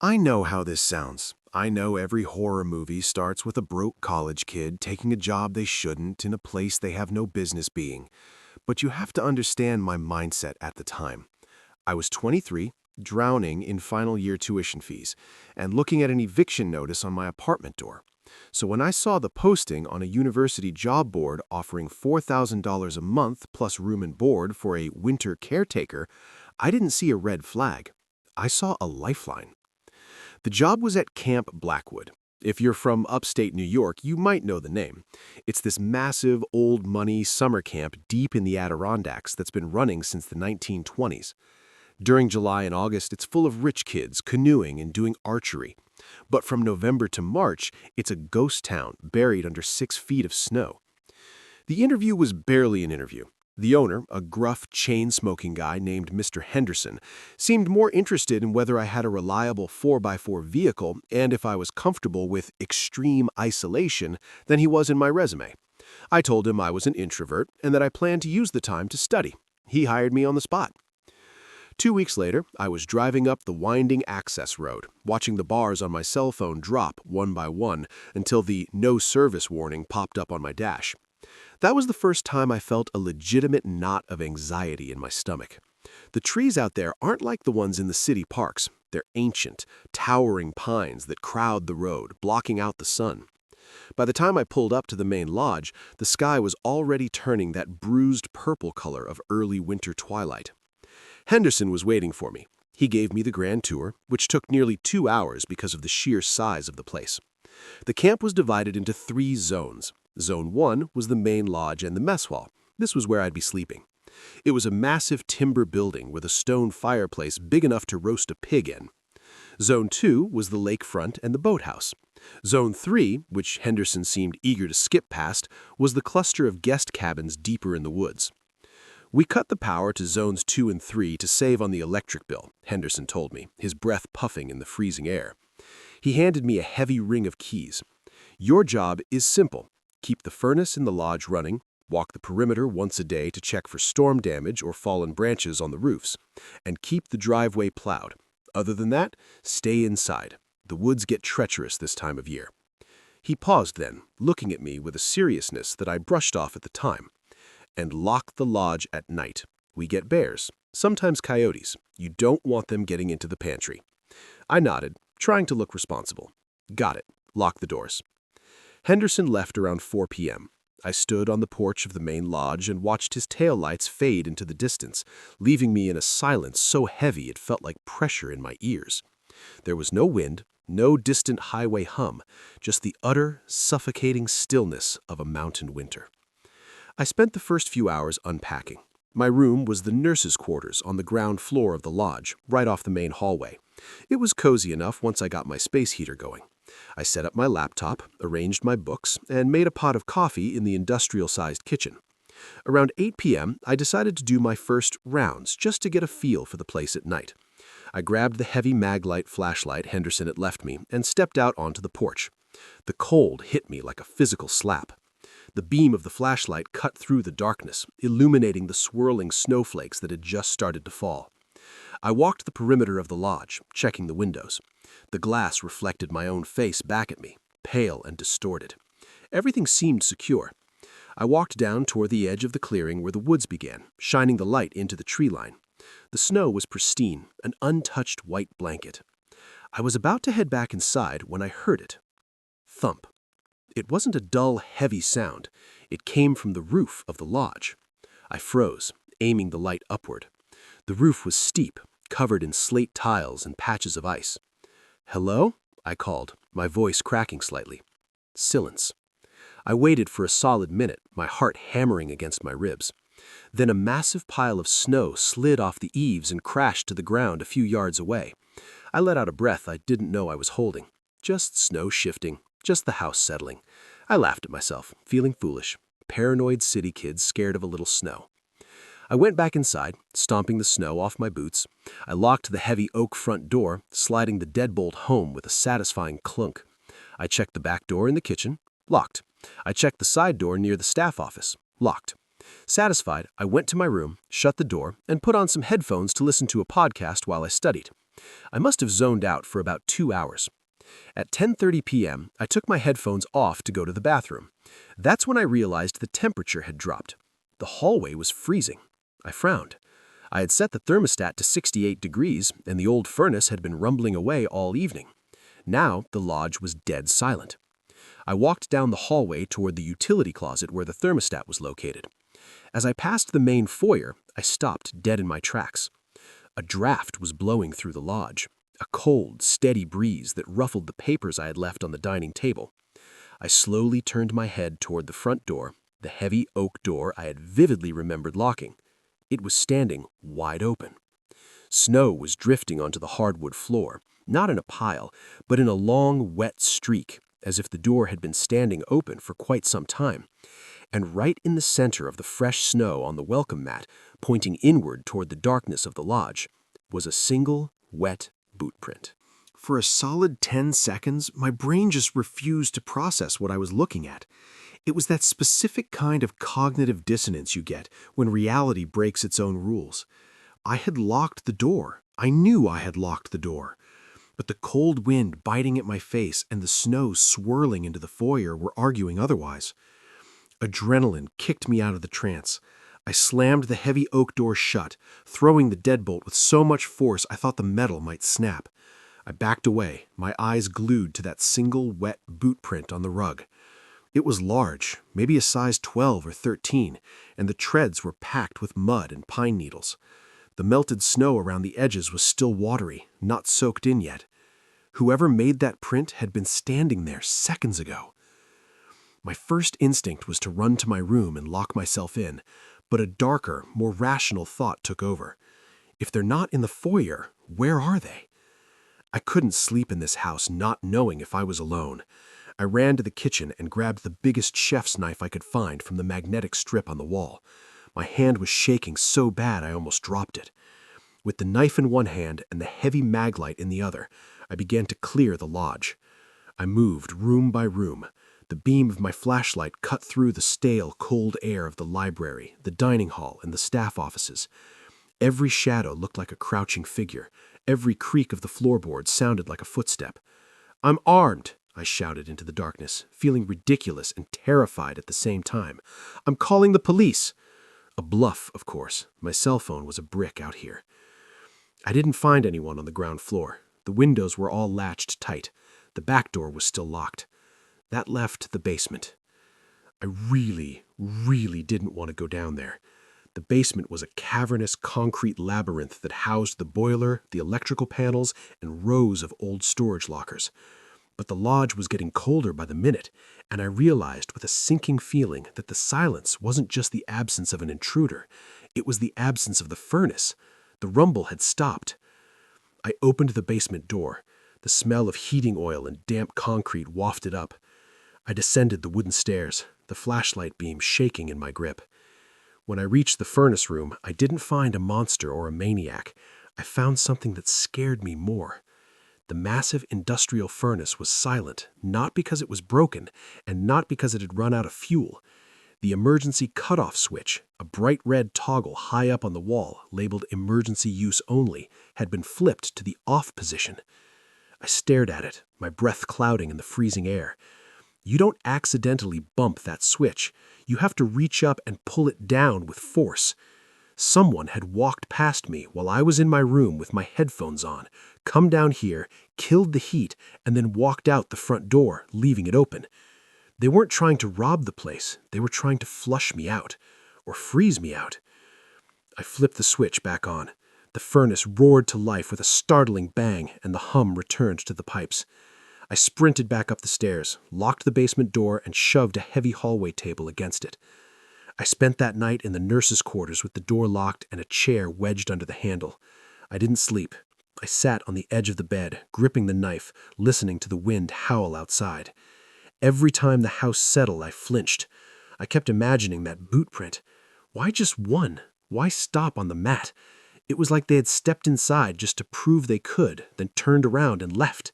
I know how this sounds. I know every horror movie starts with a broke college kid taking a job they shouldn't in a place they have no business being. But you have to understand my mindset at the time. I was 23, drowning in final year tuition fees, and looking at an eviction notice on my apartment door. So when I saw the posting on a university job board offering $4,000 a month plus room and board for a winter caretaker, I didn't see a red flag. I saw a lifeline. The job was at Camp Blackwood. If you're from upstate New York, you might know the name. It's this massive, old money summer camp deep in the Adirondacks that's been running since the 1920s. During July and August, it's full of rich kids canoeing and doing archery. But from November to March, it's a ghost town buried under 6 feet of snow. The interview was barely an interview. The owner, a gruff, chain-smoking guy named Mr. Henderson, seemed more interested in whether I had a reliable 4x4 vehicle and if I was comfortable with extreme isolation than he was in my resume. I told him I was an introvert and that I planned to use the time to study. He hired me on the spot. 2 weeks later, I was driving up the winding access road, watching the bars on my cell phone drop one by one until the no service warning popped up on my dash. That was the first time I felt a legitimate knot of anxiety in my stomach. The trees out there aren't like the ones in the city parks. They're ancient, towering pines that crowd the road, blocking out the sun. By the time I pulled up to the main lodge, the sky was already turning that bruised purple color of early winter twilight. Henderson was waiting for me. He gave me the grand tour, which took nearly 2 hours because of the sheer size of the place. The camp was divided into 3 zones. Zone 1 was the main lodge and the mess hall. This was where I'd be sleeping. It was a massive timber building with a stone fireplace big enough to roast a pig in. Zone 2 was the lakefront and the boathouse. Zone 3, which Henderson seemed eager to skip past, was the cluster of guest cabins deeper in the woods. We cut the power to zones 2 and 3 to save on the electric bill, Henderson told me, his breath puffing in the freezing air. He handed me a heavy ring of keys. Your job is simple. Keep the furnace in the lodge running, walk the perimeter once a day to check for storm damage or fallen branches on the roofs, and keep the driveway plowed. Other than that, stay inside. The woods get treacherous this time of year. He paused then, looking at me with a seriousness that I brushed off at the time. And lock the lodge at night. We get bears, sometimes coyotes. You don't want them getting into the pantry. I nodded, trying to look responsible. Got it. Lock the doors. Henderson left around 4 p.m. I stood on the porch of the main lodge and watched his taillights fade into the distance, leaving me in a silence so heavy it felt like pressure in my ears. There was no wind, no distant highway hum, just the utter, suffocating stillness of a mountain winter. I spent the first few hours unpacking. My room was the nurse's quarters on the ground floor of the lodge, right off the main hallway. It was cozy enough once I got my space heater going. I set up my laptop, arranged my books, and made a pot of coffee in the industrial-sized kitchen. Around 8 p.m., I decided to do my first rounds just to get a feel for the place at night. I grabbed the heavy Maglite flashlight Henderson had left me and stepped out onto the porch. The cold hit me like a physical slap. The beam of the flashlight cut through the darkness, illuminating the swirling snowflakes that had just started to fall. I walked the perimeter of the lodge, checking the windows. The glass reflected my own face back at me, pale and distorted. Everything seemed secure. I walked down toward the edge of the clearing where the woods began, shining the light into the tree line. The snow was pristine, an untouched white blanket. I was about to head back inside when I heard it. Thump. It wasn't a dull, heavy sound. It came from the roof of the lodge. I froze, aiming the light upward. The roof was steep, covered in slate tiles and patches of ice. "Hello?" I called, my voice cracking slightly. Silence. I waited for a solid minute, my heart hammering against my ribs. Then a massive pile of snow slid off the eaves and crashed to the ground a few yards away. I let out a breath I didn't know I was holding. Just snow shifting, just the house settling. I laughed at myself, feeling foolish. Paranoid city kids scared of a little snow. I went back inside, stomping the snow off my boots. I locked the heavy oak front door, sliding the deadbolt home with a satisfying clunk. I checked the back door in the kitchen. Locked. I checked the side door near the staff office. Locked. Satisfied, I went to my room, shut the door, and put on some headphones to listen to a podcast while I studied. I must have zoned out for about 2 hours. At 10:30 p.m., I took my headphones off to go to the bathroom. That's when I realized the temperature had dropped. The hallway was freezing. I frowned. I had set the thermostat to 68 degrees, and the old furnace had been rumbling away all evening. Now the lodge was dead silent. I walked down the hallway toward the utility closet where the thermostat was located. As I passed the main foyer, I stopped dead in my tracks. A draft was blowing through the lodge, a cold, steady breeze that ruffled the papers I had left on the dining table. I slowly turned my head toward the front door, the heavy oak door I had vividly remembered locking. It was standing wide open. Snow was drifting onto the hardwood floor, not in a pile, but in a long, wet streak, as if the door had been standing open for quite some time. And right in the center of the fresh snow on the welcome mat, pointing inward toward the darkness of the lodge, was a single, wet boot print. For a solid 10 seconds, my brain just refused to process what I was looking at. It was that specific kind of cognitive dissonance you get when reality breaks its own rules. I had locked the door. I knew I had locked the door. But the cold wind biting at my face and the snow swirling into the foyer were arguing otherwise. Adrenaline kicked me out of the trance. I slammed the heavy oak door shut, throwing the deadbolt with so much force I thought the metal might snap. I backed away, my eyes glued to that single wet boot print on the rug. It was large, maybe a size 12 or 13, and the treads were packed with mud and pine needles. The melted snow around the edges was still watery, not soaked in yet. Whoever made that print had been standing there seconds ago. My first instinct was to run to my room and lock myself in, but a darker, more rational thought took over. If they're not in the foyer, where are they? I couldn't sleep in this house not knowing if I was alone. I ran to the kitchen and grabbed the biggest chef's knife I could find from the magnetic strip on the wall. My hand was shaking so bad I almost dropped it. With the knife in one hand and the heavy mag light in the other, I began to clear the lodge. I moved room by room. The beam of my flashlight cut through the stale, cold air of the library, the dining hall, and the staff offices. Every shadow looked like a crouching figure. Every creak of the floorboard sounded like a footstep. "I'm armed!" I shouted into the darkness, feeling ridiculous and terrified at the same time. "I'm calling the police!" A bluff, of course. My cell phone was a brick out here. I didn't find anyone on the ground floor. The windows were all latched tight. The back door was still locked. That left the basement. I really didn't want to go down there. The basement was a cavernous concrete labyrinth that housed the boiler, the electrical panels, and rows of old storage lockers. But the lodge was getting colder by the minute, and I realized with a sinking feeling that the silence wasn't just the absence of an intruder. It was the absence of the furnace. The rumble had stopped. I opened the basement door. The smell of heating oil and damp concrete wafted up. I descended the wooden stairs, the flashlight beam shaking in my grip. When I reached the furnace room, I didn't find a monster or a maniac. I found something that scared me more. The massive industrial furnace was silent, not because it was broken, and not because it had run out of fuel. The emergency cutoff switch, a bright red toggle high up on the wall, labeled emergency use only, had been flipped to the off position. I stared at it, my breath clouding in the freezing air. You don't accidentally bump that switch. You have to reach up and pull it down with force. Someone had walked past me while I was in my room with my headphones on, come down here, killed the heat, and then walked out the front door, leaving it open. They weren't trying to rob the place. They were trying to flush me out, or freeze me out. I flipped the switch back on. The furnace roared to life with a startling bang, and the hum returned to the pipes. I sprinted back up the stairs, locked the basement door, and shoved a heavy hallway table against it. I spent that night in the nurses' quarters with the door locked and a chair wedged under the handle. I didn't sleep. I sat on the edge of the bed, gripping the knife, listening to the wind howl outside. Every time the house settled, I flinched. I kept imagining that boot print. Why just one? Why stop on the mat? It was like they had stepped inside just to prove they could, then turned around and left.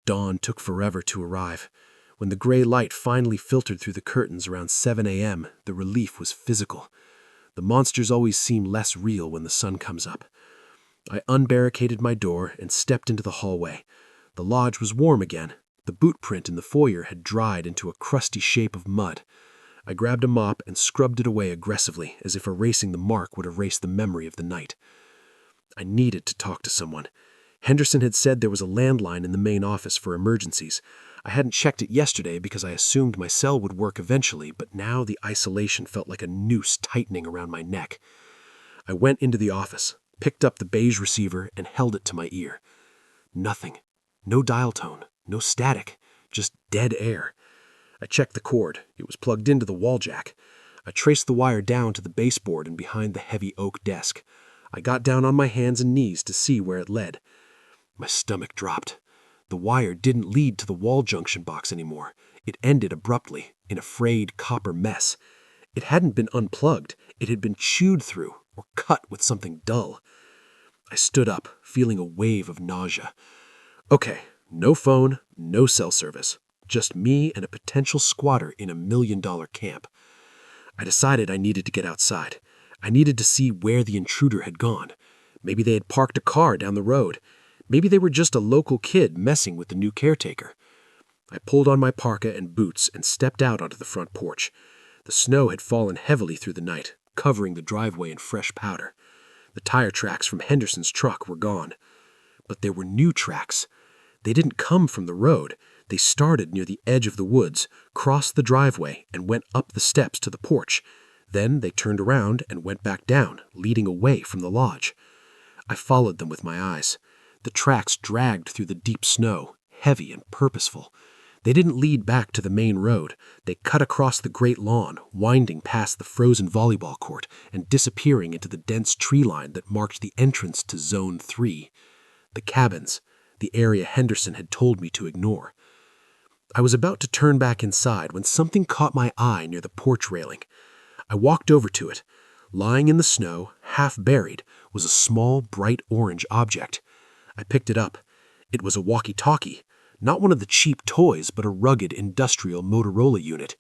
Dawn took forever to arrive. When the gray light finally filtered through the curtains around 7 a.m., the relief was physical. The monsters always seem less real when the sun comes up. I unbarricaded my door and stepped into the hallway. The lodge was warm again. The boot print in the foyer had dried into a crusty shape of mud. I grabbed a mop and scrubbed it away aggressively, as if erasing the mark would erase the memory of the night. I needed to talk to someone. Henderson had said there was a landline in the main office for emergencies. I hadn't checked it yesterday because I assumed my cell would work eventually, but now the isolation felt like a noose tightening around my neck. I went into the office, picked up the beige receiver, and held it to my ear. Nothing. No dial tone. No static. Just dead air. I checked the cord. It was plugged into the wall jack. I traced the wire down to the baseboard and behind the heavy oak desk. I got down on my hands and knees to see where it led. My stomach dropped. The wire didn't lead to the wall junction box anymore. It ended abruptly, in a frayed copper mess. It hadn't been unplugged. It had been chewed through or cut with something dull. I stood up, feeling a wave of nausea. Okay, no phone, no cell service. Just me and a potential squatter in $1 million camp. I decided I needed to get outside. I needed to see where the intruder had gone. Maybe they had parked a car down the road. Maybe they were just a local kid messing with the new caretaker. I pulled on my parka and boots and stepped out onto the front porch. The snow had fallen heavily through the night, covering the driveway in fresh powder. The tire tracks from Henderson's truck were gone. But there were new tracks. They didn't come from the road. They started near the edge of the woods, crossed the driveway, and went up the steps to the porch. Then they turned around and went back down, leading away from the lodge. I followed them with my eyes. The tracks dragged through the deep snow, heavy and purposeful. They didn't lead back to the main road. They cut across the great lawn, winding past the frozen volleyball court and disappearing into the dense tree line that marked the entrance to Zone 3. The cabins, the area Henderson had told me to ignore. I was about to turn back inside when something caught my eye near the porch railing. I walked over to it. Lying in the snow, half buried, was a small, bright orange object. I picked it up. It was a walkie-talkie, not one of the cheap toys, but a rugged industrial Motorola unit.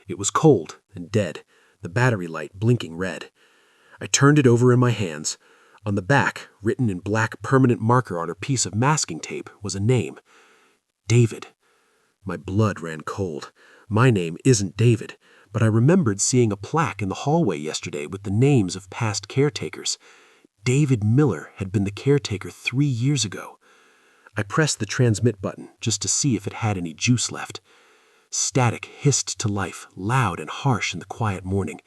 It was cold and dead, the battery light blinking red. I turned it over in my hands. On the back, written in black permanent marker on a piece of masking tape, was a name. David. My blood ran cold. My name isn't David, but I remembered seeing a plaque in the hallway yesterday with the names of past caretakers. David Miller had been the caretaker 3 years ago. I pressed the transmit button just to see if it had any juice left. Static hissed to life, loud and harsh in the quiet morning.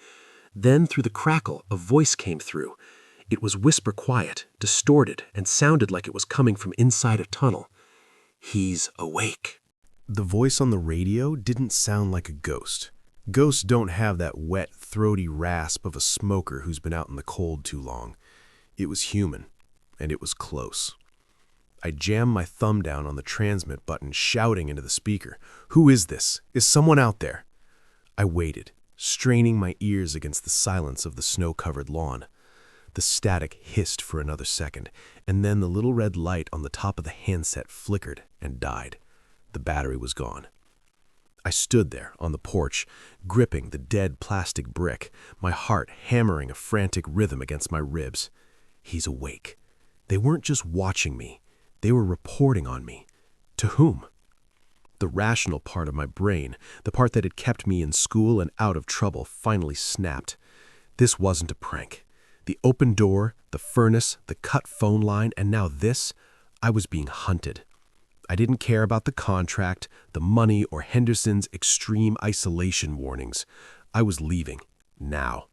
Then through the crackle, a voice came through. It was whisper quiet, distorted, and sounded like it was coming from inside a tunnel. He's awake. The voice on the radio didn't sound like a ghost. Ghosts don't have that wet, throaty rasp of a smoker who's been out in the cold too long. It was human, and it was close. I jammed my thumb down on the transmit button, shouting into the speaker, "Who is this? Is someone out there?" I waited, straining my ears against the silence of the snow-covered lawn. The static hissed for another second, and then the little red light on the top of the handset flickered and died. The battery was gone. I stood there on the porch, gripping the dead plastic brick, my heart hammering a frantic rhythm against my ribs. He's awake. They weren't just watching me. They were reporting on me. To whom? The rational part of my brain, the part that had kept me in school and out of trouble, finally snapped. This wasn't a prank. The open door, the furnace, the cut phone line, and now this, I was being hunted. I didn't care about the contract, the money, or Henderson's extreme isolation warnings. I was leaving, now.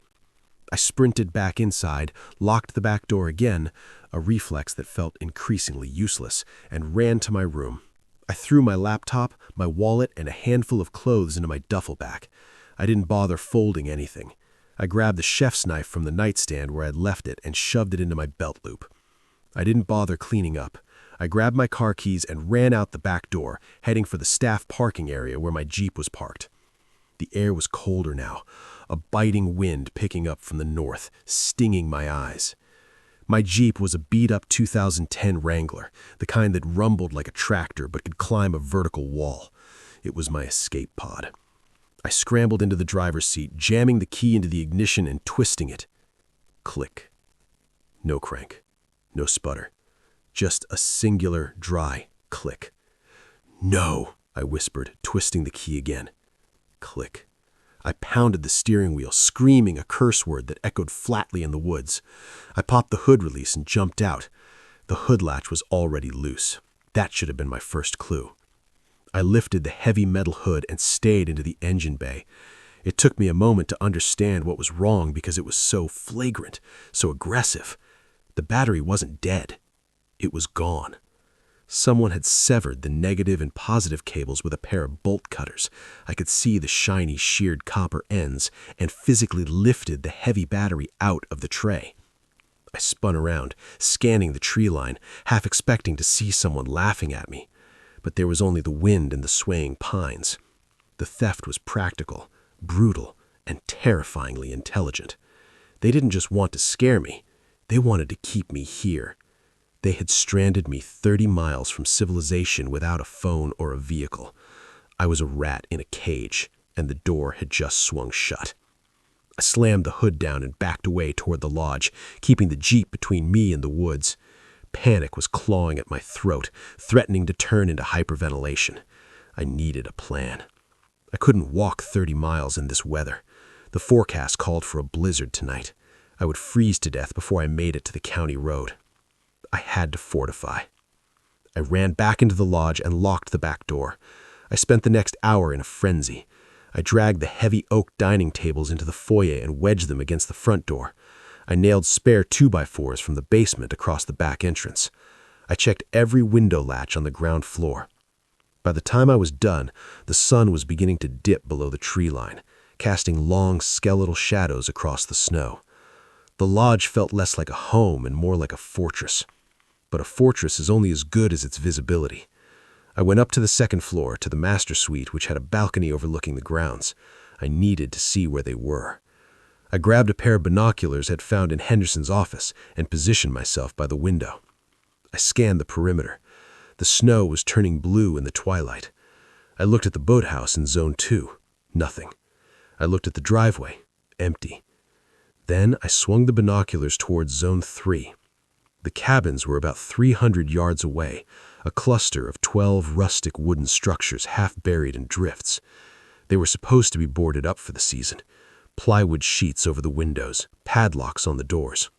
I sprinted back inside, locked the back door again, a reflex that felt increasingly useless, and ran to my room. I threw my laptop, my wallet, and a handful of clothes into my duffel bag. I didn't bother folding anything. I grabbed the chef's knife from the nightstand where I'd left it and shoved it into my belt loop. I didn't bother cleaning up. I grabbed my car keys and ran out the back door, heading for the staff parking area where my Jeep was parked. The air was colder now, a biting wind picking up from the north, stinging my eyes. My Jeep was a beat-up 2010 Wrangler, the kind that rumbled like a tractor but could climb a vertical wall. It was my escape pod. I scrambled into the driver's seat, jamming the key into the ignition and twisting it. Click. No crank. No sputter. Just a singular, dry click. "No," I whispered, twisting the key again. Click. I pounded the steering wheel, screaming a curse word that echoed flatly in the woods. I popped the hood release and jumped out. The hood latch was already loose. That should have been my first clue. I lifted the heavy metal hood and stayed into the engine bay. It took me a moment to understand what was wrong because it was so flagrant, so aggressive. The battery wasn't dead. It was gone. Someone had severed the negative and positive cables with a pair of bolt cutters. I could see the shiny, sheared copper ends and physically lifted the heavy battery out of the tray. I spun around, scanning the tree line, half expecting to see someone laughing at me. But there was only the wind and the swaying pines. The theft was practical, brutal, and terrifyingly intelligent. They didn't just want to scare me. They wanted to keep me here. They had stranded me 30 miles from civilization without a phone or a vehicle. I was a rat in a cage, and the door had just swung shut. I slammed the hood down and backed away toward the lodge, keeping the Jeep between me and the woods. Panic was clawing at my throat, threatening to turn into hyperventilation. I needed a plan. I couldn't walk 30 miles in this weather. The forecast called for a blizzard tonight. I would freeze to death before I made it to the county road. I had to fortify. I ran back into the lodge and locked the back door. I spent the next hour in a frenzy. I dragged the heavy oak dining tables into the foyer and wedged them against the front door. I nailed spare 2x4s from the basement across the back entrance. I checked every window latch on the ground floor. By the time I was done, the sun was beginning to dip below the tree line, casting long skeletal shadows across the snow. The lodge felt less like a home and more like a fortress. But a fortress is only as good as its visibility. I went up to the second floor, to the master suite, which had a balcony overlooking the grounds. I needed to see where they were. I grabbed a pair of binoculars I'd found in Henderson's office and positioned myself by the window. I scanned the perimeter. The snow was turning blue in the twilight. I looked at the boathouse in Zone 2. Nothing. I looked at the driveway. Empty. Then I swung the binoculars towards Zone 3. The cabins were about 300 yards away, a cluster of 12 rustic wooden structures half buried in drifts. They were supposed to be boarded up for the season. Plywood sheets over the windows, padlocks on the doors.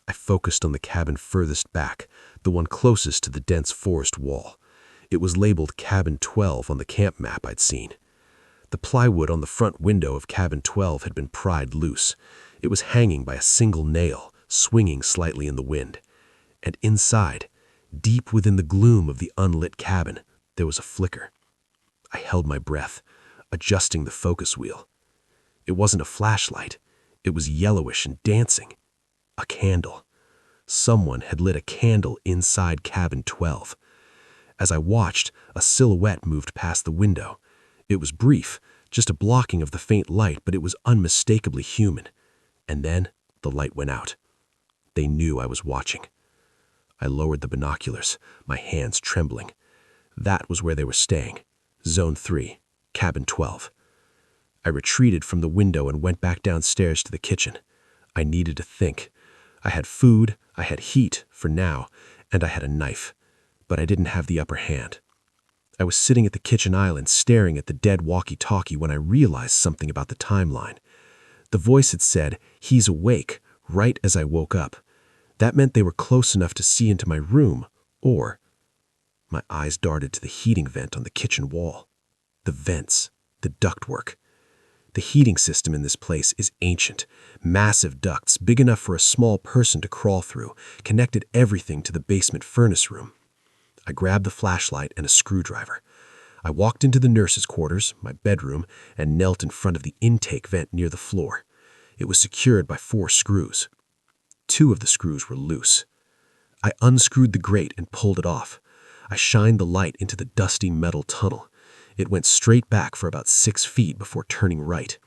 I focused on the cabin furthest back, the one closest to the dense forest wall. It was labeled Cabin 12 on the camp map I'd seen. The plywood on the front window of Cabin 12 had been pried loose. It was hanging by a single nail, swinging slightly in the wind. And inside, deep within the gloom of the unlit cabin, there was a flicker. I held my breath, adjusting the focus wheel. It wasn't a flashlight. It was yellowish and dancing. A candle. Someone had lit a candle inside Cabin 12. As I watched, a silhouette moved past the window. It was brief, just a blocking of the faint light, but it was unmistakably human. And then the light went out. They knew I was watching. I lowered the binoculars, my hands trembling. That was where they were staying. Zone 3, Cabin 12. I retreated from the window and went back downstairs to the kitchen. I needed to think. I had food, I had heat, for now, and I had a knife. But I didn't have the upper hand. I was sitting at the kitchen island staring at the dead walkie-talkie when I realized something about the timeline. The voice had said, "He's awake," right as I woke up. That meant they were close enough to see into my room, or... My eyes darted to the heating vent on the kitchen wall. The vents, the ductwork. The heating system in this place is ancient. Massive ducts, big enough for a small person to crawl through, connected everything to the basement furnace room. I grabbed the flashlight and a screwdriver. I walked into the nurse's quarters, my bedroom, and knelt in front of the intake vent near the floor. It was secured by 4 screws. 2 of the screws were loose. I unscrewed the grate and pulled it off. I shined the light into the dusty metal tunnel. It went straight back for about 6 feet before turning right.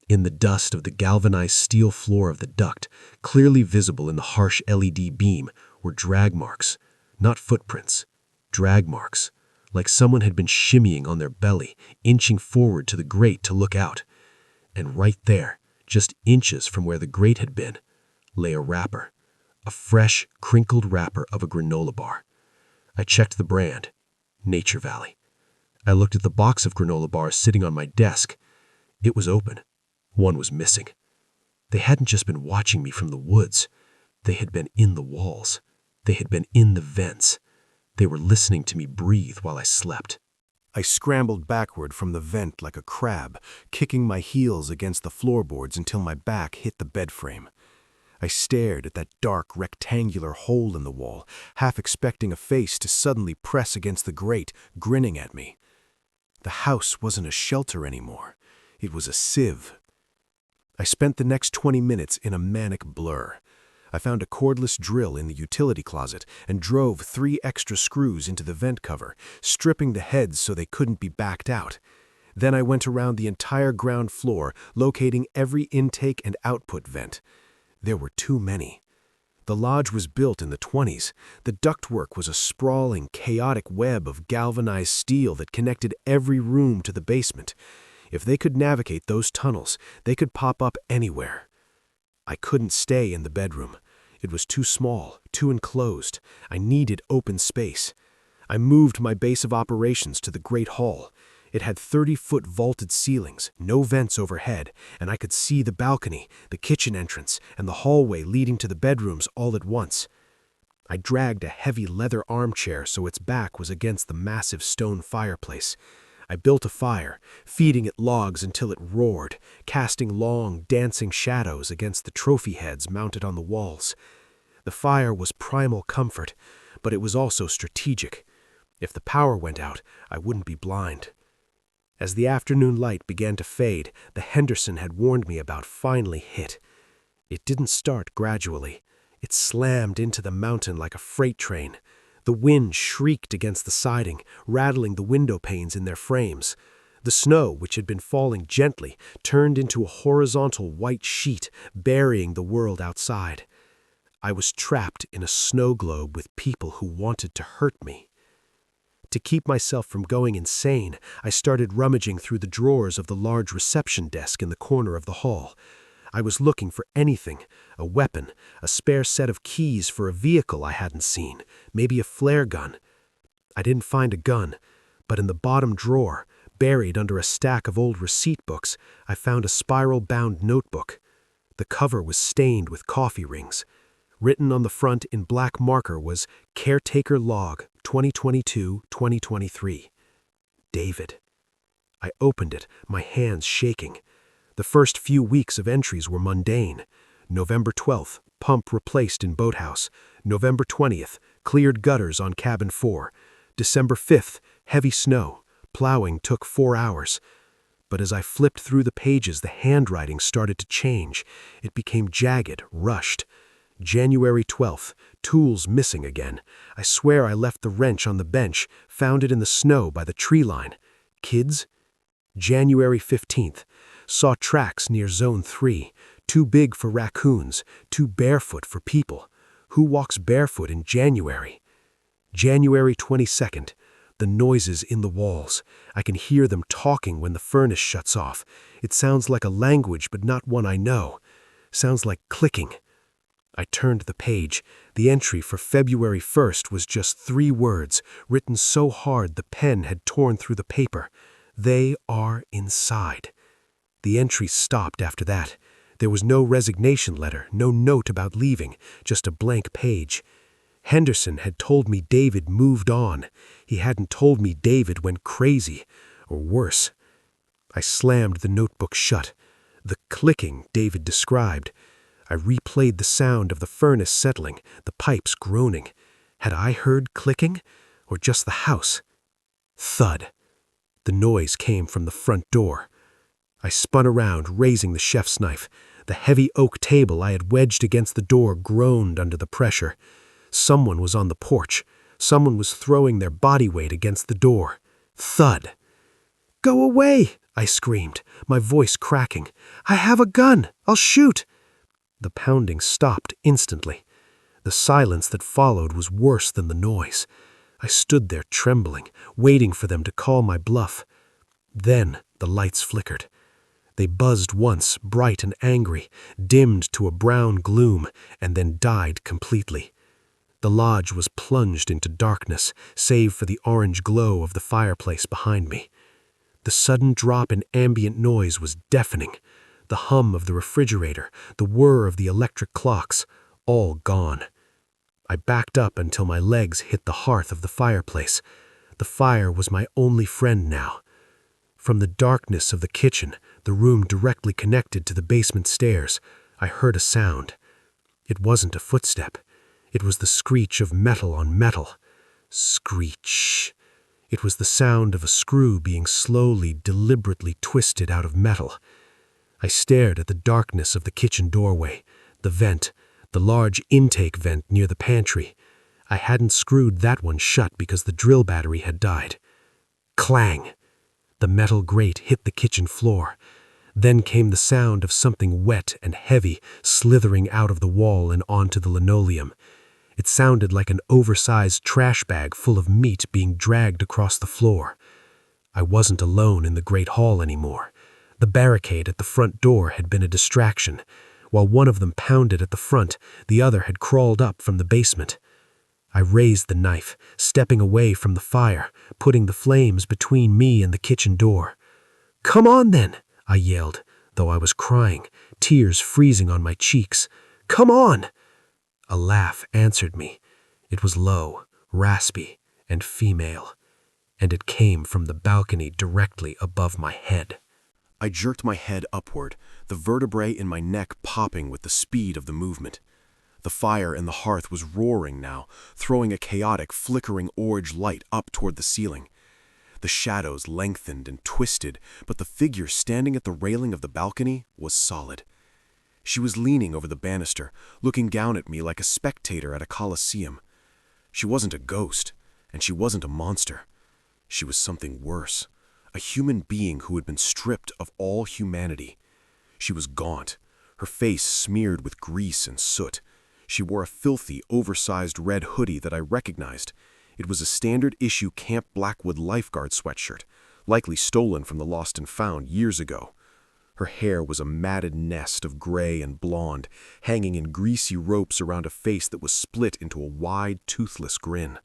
In the dust of the galvanized steel floor of the duct, clearly visible in the harsh LED beam, were drag marks. Not footprints. Drag marks. Like someone had been shimmying on their belly, inching forward to the grate to look out. And right there, just inches from where the grate had been, lay a wrapper. a fresh, crinkled wrapper of a granola bar. I checked the brand, Nature Valley. I looked at the box of granola bars sitting on my desk. It was open. One was missing. They hadn't just been watching me from the woods. They had been in the walls. They had been in the vents. They were listening to me breathe while I slept. I scrambled backward from the vent like a crab, kicking my heels against the floorboards until my back hit the bed frame. I stared at that dark, rectangular hole in the wall, half expecting a face to suddenly press against the grate, grinning at me. The house wasn't a shelter anymore. It was a sieve. I spent the next 20 minutes in a manic blur. I found a cordless drill in the utility closet and drove 3 extra screws into the vent cover, stripping the heads so they couldn't be backed out. Then I went around the entire ground floor, locating every intake and output vent. There were too many. The lodge was built in the 20s. The ductwork was a sprawling, chaotic web of galvanized steel that connected every room to the basement. If they could navigate those tunnels, they could pop up anywhere. I couldn't stay in the bedroom. It was too small, too enclosed. I needed open space. I moved my base of operations to the Great Hall. It had 30-foot vaulted ceilings, no vents overhead, and I could see the balcony, the kitchen entrance, and the hallway leading to the bedrooms all at once. I dragged a heavy leather armchair so its back was against the massive stone fireplace. I built a fire, feeding it logs until it roared, casting long, dancing shadows against the trophy heads mounted on the walls. The fire was primal comfort, but it was also strategic. If the power went out, I wouldn't be blind. As the afternoon light began to fade, the Henderson had warned me about finally hit. It didn't start gradually. It slammed into the mountain like a freight train. The wind shrieked against the siding, rattling the window panes in their frames. The snow, which had been falling gently, turned into a horizontal white sheet, burying the world outside. I was trapped in a snow globe with people who wanted to hurt me. To keep myself from going insane, I started rummaging through the drawers of the large reception desk in the corner of the hall. I was looking for anything, a weapon, a spare set of keys for a vehicle I hadn't seen, maybe a flare gun. I didn't find a gun, but in the bottom drawer, buried under a stack of old receipt books, I found a spiral-bound notebook. The cover was stained with coffee rings. Written on the front in black marker was Caretaker Log 2022-2023. David. I opened it, my hands shaking. The first few weeks of entries were mundane. November 12th, pump replaced in boathouse. November 20th, cleared gutters on cabin 4. December 5th, heavy snow. Plowing took 4 hours. But as I flipped through the pages, the handwriting started to change. It became jagged, rushed. January 12th, tools missing again. I swear I left the wrench on the bench, found it in the snow by the tree line. Kids? January 15th, saw tracks near Zone 3, too big for raccoons, too barefoot for people. Who walks barefoot in January? January 22nd, the noises in the walls. I can hear them talking when the furnace shuts off. It sounds like a language, but not one I know. Sounds like clicking. I turned the page. The entry for February 1st was just 3 words, written so hard the pen had torn through the paper. They are inside. The entry stopped after that. There was no resignation letter, no note about leaving, just a blank page. Henderson had told me David moved on. He hadn't told me David went crazy, or worse. I slammed the notebook shut. The clicking David described. I replayed the sound of the furnace settling, the pipes groaning. Had I heard clicking, or just the house? Thud. The noise came from the front door. I spun around, raising the chef's knife. The heavy oak table I had wedged against the door groaned under the pressure. Someone was on the porch. Someone was throwing their body weight against the door. Thud. "Go away!" I screamed, my voice cracking. "I have a gun! I'll shoot!" The pounding stopped instantly. The silence that followed was worse than the noise. I stood there trembling, waiting for them to call my bluff. Then the lights flickered. They buzzed once, bright and angry, dimmed to a brown gloom, and then died completely. The lodge was plunged into darkness, save for the orange glow of the fireplace behind me. The sudden drop in ambient noise was deafening. The hum of the refrigerator, the whir of the electric clocks, all gone. I backed up until my legs hit the hearth of the fireplace. The fire was my only friend now. From the darkness of the kitchen, the room directly connected to the basement stairs, I heard a sound. It wasn't a footstep. It was the screech of metal on metal. Screech. It was the sound of a screw being slowly, deliberately twisted out of metal. I stared at the darkness of the kitchen doorway, the vent, the large intake vent near the pantry. I hadn't screwed that one shut because the drill battery had died. Clang! The metal grate hit the kitchen floor. Then came the sound of something wet and heavy slithering out of the wall and onto the linoleum. It sounded like an oversized trash bag full of meat being dragged across the floor. I wasn't alone in the great hall anymore. The barricade at the front door had been a distraction. While one of them pounded at the front, the other had crawled up from the basement. I raised the knife, stepping away from the fire, putting the flames between me and the kitchen door. "Come on then," I yelled, though I was crying, tears freezing on my cheeks. "Come on!" A laugh answered me. It was low, raspy, and female, and it came from the balcony directly above my head. I jerked my head upward, the vertebrae in my neck popping with the speed of the movement. The fire in the hearth was roaring now, throwing a chaotic, flickering orange light up toward the ceiling. The shadows lengthened and twisted, but the figure standing at the railing of the balcony was solid. She was leaning over the banister, looking down at me like a spectator at a coliseum. She wasn't a ghost, and she wasn't a monster. She was something worse, a human being who had been stripped of all humanity. She was gaunt, her face smeared with grease and soot. She wore a filthy, oversized red hoodie that I recognized. It was a standard-issue Camp Blackwood lifeguard sweatshirt, likely stolen from the Lost and Found years ago. Her hair was a matted nest of gray and blonde, hanging in greasy ropes around a face that was split into a wide, toothless grin.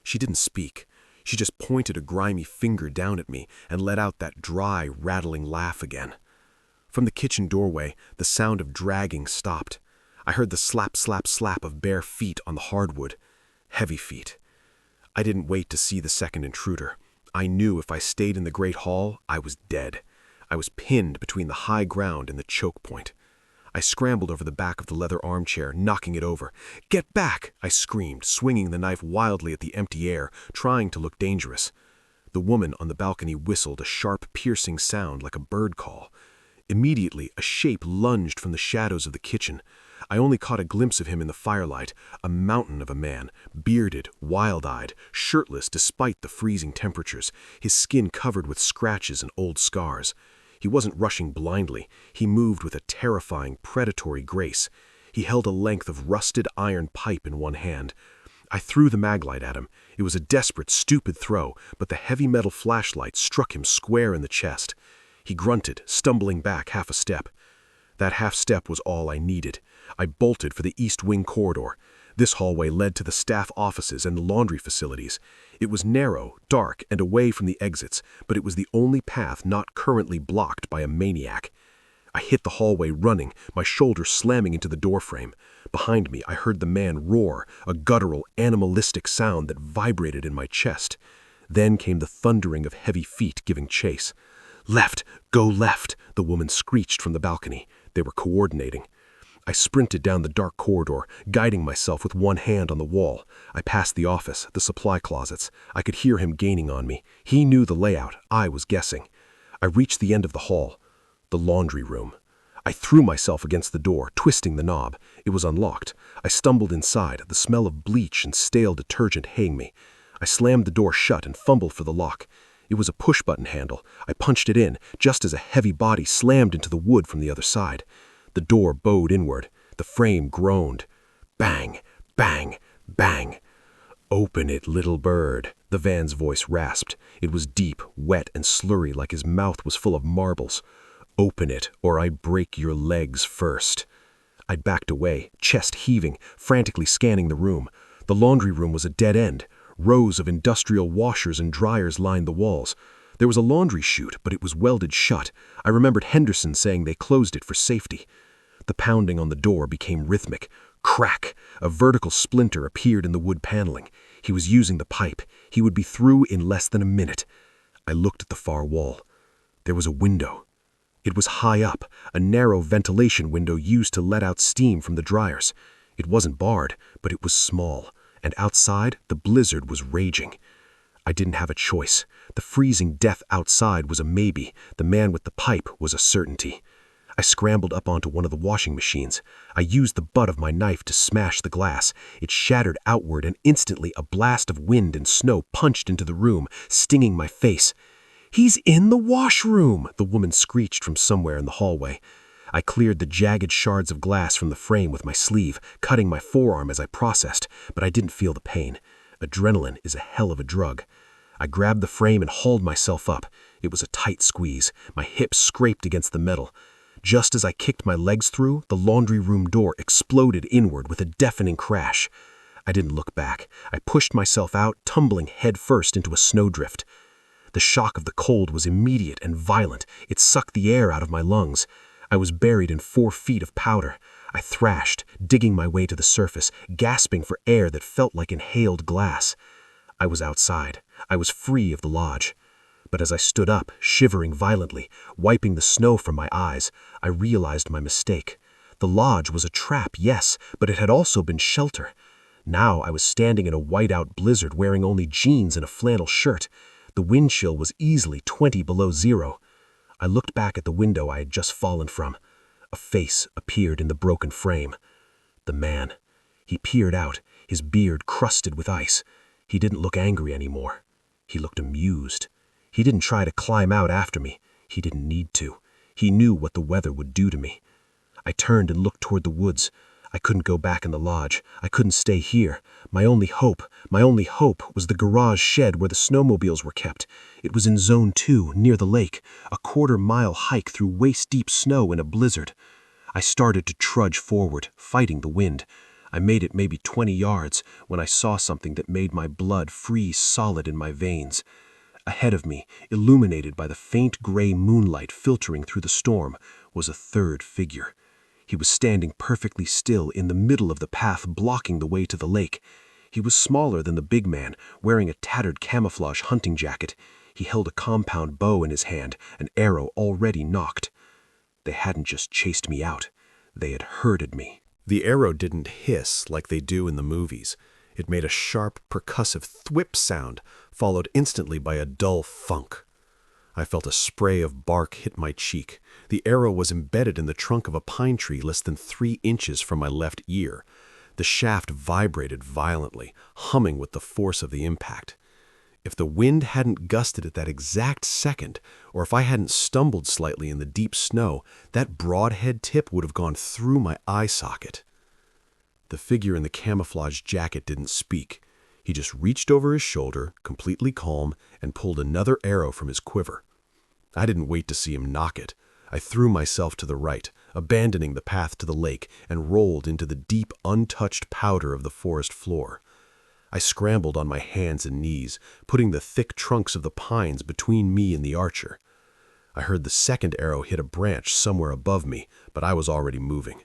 She didn't speak. She just pointed a grimy finger down at me and let out that dry, rattling laugh again. From the kitchen doorway, the sound of dragging stopped. I heard the slap, slap, slap of bare feet on the hardwood. Heavy feet. I didn't wait to see the second intruder. I knew if I stayed in the great hall, I was dead. I was pinned between the high ground and the choke point. I scrambled over the back of the leather armchair, knocking it over. "Get back!" I screamed, swinging the knife wildly at the empty air, trying to look dangerous. The woman on the balcony whistled a sharp, piercing sound like a bird call. Immediately, a shape lunged from the shadows of the kitchen. I only caught a glimpse of him in the firelight, a mountain of a man, bearded, wild-eyed, shirtless despite the freezing temperatures, his skin covered with scratches and old scars. He wasn't rushing blindly. He moved with a terrifying, predatory grace. He held a length of rusted iron pipe in one hand. I threw the maglite at him. It was a desperate, stupid throw, but the heavy metal flashlight struck him square in the chest. He grunted, stumbling back half a step. That half step was all I needed. I bolted for the east wing corridor. This hallway led to the staff offices and the laundry facilities. It was narrow, dark, and away from the exits, but it was the only path not currently blocked by a maniac. I hit the hallway running, my shoulder slamming into the doorframe. Behind me, I heard the man roar, a guttural, animalistic sound that vibrated in my chest. Then came the thundering of heavy feet giving chase. "Left! Go left!" the woman screeched from the balcony. They were coordinating. I sprinted down the dark corridor, guiding myself with one hand on the wall. I passed the office, the supply closets. I could hear him gaining on me. He knew the layout. I was guessing. I reached the end of the hall. The laundry room. I threw myself against the door, twisting the knob. It was unlocked. I stumbled inside, the smell of bleach and stale detergent haying me. I slammed the door shut and fumbled for the lock. It was a push-button handle. I punched it in, just as a heavy body slammed into the wood from the other side. The door bowed inward. The frame groaned. Bang, bang, bang. "Open it, little bird," the van's voice rasped. It was deep, wet, and slurry like his mouth was full of marbles. "Open it, or I break your legs first." I backed away, chest heaving, frantically scanning the room. The laundry room was a dead end. Rows of industrial washers and dryers lined the walls. There was a laundry chute, but it was welded shut. I remembered Henderson saying they closed it for safety. The pounding on the door became rhythmic. Crack! A vertical splinter appeared in the wood paneling. He was using the pipe. He would be through in less than a minute. I looked at the far wall. There was a window. It was high up, a narrow ventilation window used to let out steam from the dryers. It wasn't barred, but it was small, and outside the blizzard was raging. I didn't have a choice. The freezing death outside was a maybe. The man with the pipe was a certainty. I scrambled up onto one of the washing machines. I used the butt of my knife to smash the glass. It shattered outward, and instantly a blast of wind and snow punched into the room, stinging my face. "He's in the washroom!" the woman screeched from somewhere in the hallway. I cleared the jagged shards of glass from the frame with my sleeve, cutting my forearm as I processed, but I didn't feel the pain. Adrenaline is a hell of a drug. I grabbed the frame and hauled myself up. It was a tight squeeze. My hips scraped against the metal. Just as I kicked my legs through, the laundry room door exploded inward with a deafening crash. I didn't look back. I pushed myself out, tumbling headfirst into a snowdrift. The shock of the cold was immediate and violent. It sucked the air out of my lungs. I was buried in 4 feet of powder. I thrashed, digging my way to the surface, gasping for air that felt like inhaled glass. I was outside. I was free of the lodge. But as I stood up, shivering violently, wiping the snow from my eyes, I realized my mistake. The lodge was a trap, yes, but it had also been shelter. Now I was standing in a whiteout blizzard wearing only jeans and a flannel shirt. The wind chill was easily 20 below zero. I looked back at the window I had just fallen from. A face appeared in the broken frame. The man. He peered out, his beard crusted with ice. He didn't look angry anymore. He looked amused. He didn't try to climb out after me. He didn't need to. He knew what the weather would do to me. I turned and looked toward the woods. I couldn't go back in the lodge. I couldn't stay here. My only hope was the garage shed where the snowmobiles were kept. It was in Zone 2, near the lake, a 1/4-mile hike through waist-deep snow in a blizzard. I started to trudge forward, fighting the wind. I made it maybe 20 yards when I saw something that made my blood freeze solid in my veins. Ahead of me, illuminated by the faint gray moonlight filtering through the storm, was a third figure. He was standing perfectly still in the middle of the path, blocking the way to the lake. He was smaller than the big man, wearing a tattered camouflage hunting jacket. He held a compound bow in his hand, an arrow already nocked. They hadn't just chased me out. They had herded me. The arrow didn't hiss like they do in the movies. It made a sharp, percussive thwip sound, followed instantly by a dull thunk. I felt a spray of bark hit my cheek. The arrow was embedded in the trunk of a pine tree less than 3 inches from my left ear. The shaft vibrated violently, humming with the force of the impact. If the wind hadn't gusted at that exact second, or if I hadn't stumbled slightly in the deep snow, that broadhead tip would have gone through my eye socket. The figure in the camouflage jacket didn't speak. He just reached over his shoulder, completely calm, and pulled another arrow from his quiver. I didn't wait to see him nock it. I threw myself to the right, abandoning the path to the lake, and rolled into the deep, untouched powder of the forest floor. I scrambled on my hands and knees, putting the thick trunks of the pines between me and the archer. I heard the second arrow hit a branch somewhere above me, but I was already moving.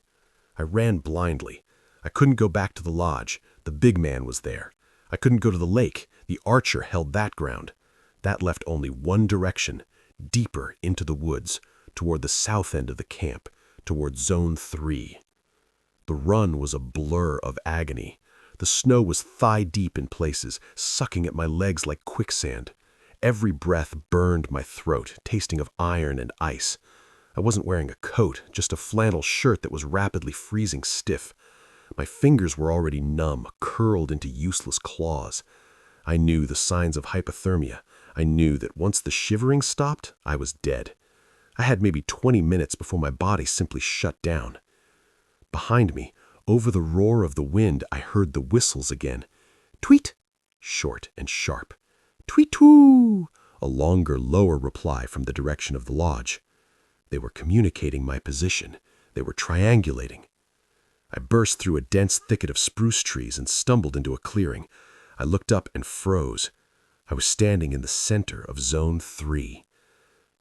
I ran blindly. I couldn't go back to the lodge. The big man was there. I couldn't go to the lake. The archer held that ground. That left only one direction, deeper into the woods, toward the south end of the camp, toward Zone 3. The run was a blur of agony. The snow was thigh-deep in places, sucking at my legs like quicksand. Every breath burned my throat, tasting of iron and ice. I wasn't wearing a coat, just a flannel shirt that was rapidly freezing stiff. My fingers were already numb, curled into useless claws. I knew the signs of hypothermia. I knew that once the shivering stopped, I was dead. I had maybe 20 minutes before my body simply shut down. Behind me, over the roar of the wind, I heard the whistles again. Tweet! Short and sharp. Tweet-too! A longer, lower reply from the direction of the lodge. They were communicating my position. They were triangulating. I burst through a dense thicket of spruce trees and stumbled into a clearing. I looked up and froze. I was standing in the center of Zone 3.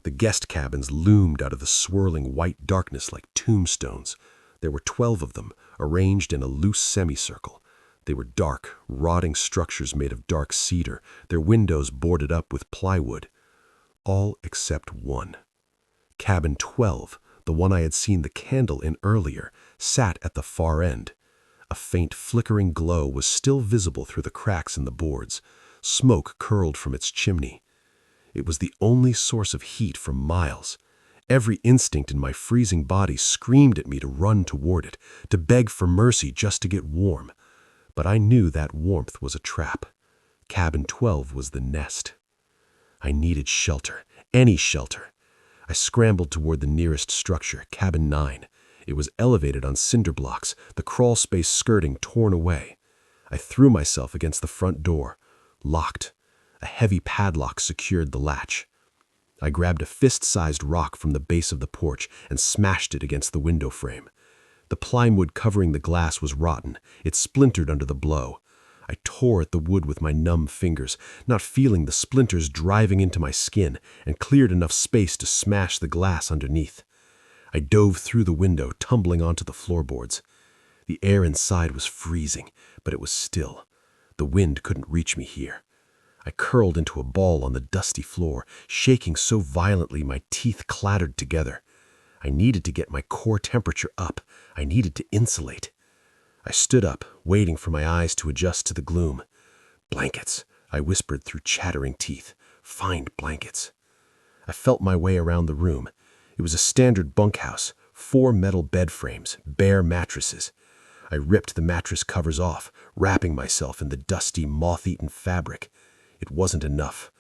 The guest cabins loomed out of the swirling white darkness like tombstones. There were 12 of them, arranged in a loose semicircle. They were dark, rotting structures made of dark cedar, their windows boarded up with plywood. All except one. Cabin 12, the one I had seen the candle in earlier, sat at the far end. A faint flickering glow was still visible through the cracks in the boards. Smoke curled from its chimney. It was the only source of heat for miles. Every instinct in my freezing body screamed at me to run toward it, to beg for mercy just to get warm. But I knew that warmth was a trap. Cabin 12 was the nest. I needed shelter, any shelter. I scrambled toward the nearest structure, Cabin 9. It was elevated on cinder blocks, the crawl space skirting torn away. I threw myself against the front door. Locked. A heavy padlock secured the latch. I grabbed a fist-sized rock from the base of the porch and smashed it against the window frame. The plywood covering the glass was rotten. It splintered under the blow. I tore at the wood with my numb fingers, not feeling the splinters driving into my skin, and cleared enough space to smash the glass underneath. I dove through the window, tumbling onto the floorboards. The air inside was freezing, but it was still. The wind couldn't reach me here. I curled into a ball on the dusty floor, shaking so violently my teeth clattered together. I needed to get my core temperature up. I needed to insulate. I stood up, waiting for my eyes to adjust to the gloom. Blankets, I whispered through chattering teeth. Find blankets. I felt my way around the room. It was a standard bunkhouse, 4 metal bed frames, bare mattresses. I ripped the mattress covers off, wrapping myself in the dusty, moth-eaten fabric. It wasn't enough.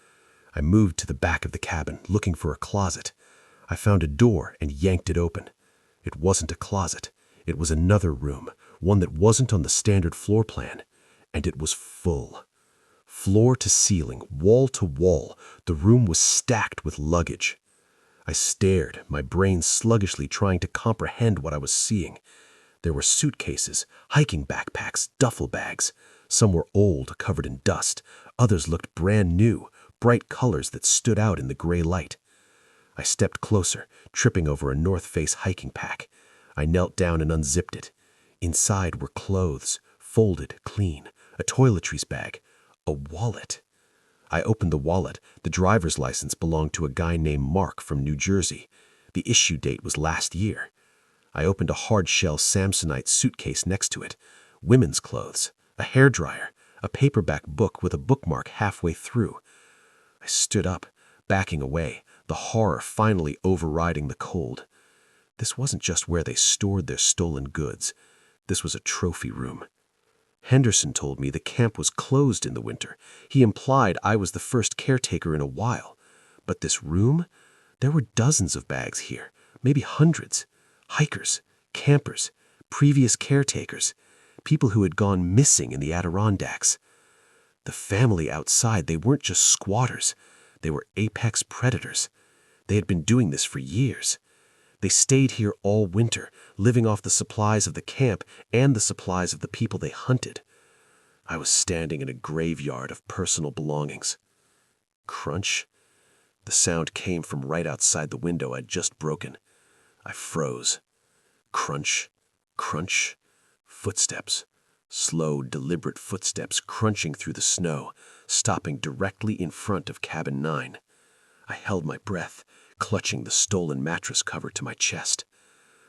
I moved to the back of the cabin, looking for a closet. I found a door and yanked it open. It wasn't a closet. It was another room, one that wasn't on the standard floor plan. And it was full. Floor to ceiling, wall to wall, the room was stacked with luggage. I stared, my brain sluggishly trying to comprehend what I was seeing. There were suitcases, hiking backpacks, duffel bags. Some were old, covered in dust. Others looked brand new, bright colors that stood out in the gray light. I stepped closer, tripping over a North Face hiking pack. I knelt down and unzipped it. Inside were clothes, folded, clean, a toiletries bag, a wallet. I opened the wallet. The driver's license belonged to a guy named Mark from New Jersey. The issue date was last year. I opened a hard-shell Samsonite suitcase next to it. Women's clothes, a hairdryer, a paperback book with a bookmark halfway through. I stood up, backing away, the horror finally overriding the cold. This wasn't just where they stored their stolen goods. This was a trophy room. Henderson told me the camp was closed in the winter. He implied I was the first caretaker in a while. But this room? There were dozens of bags here, maybe hundreds. Hikers, campers, previous caretakers, people who had gone missing in the Adirondacks. The family outside, they weren't just squatters. They were apex predators. They had been doing this for years. They stayed here all winter, living off the supplies of the camp and the supplies of the people they hunted. I was standing in a graveyard of personal belongings. Crunch? The sound came from right outside the window I'd just broken. I froze. Crunch, crunch, footsteps. Slow, deliberate footsteps crunching through the snow, stopping directly in front of Cabin 9. I held my breath, clutching the stolen mattress cover to my chest.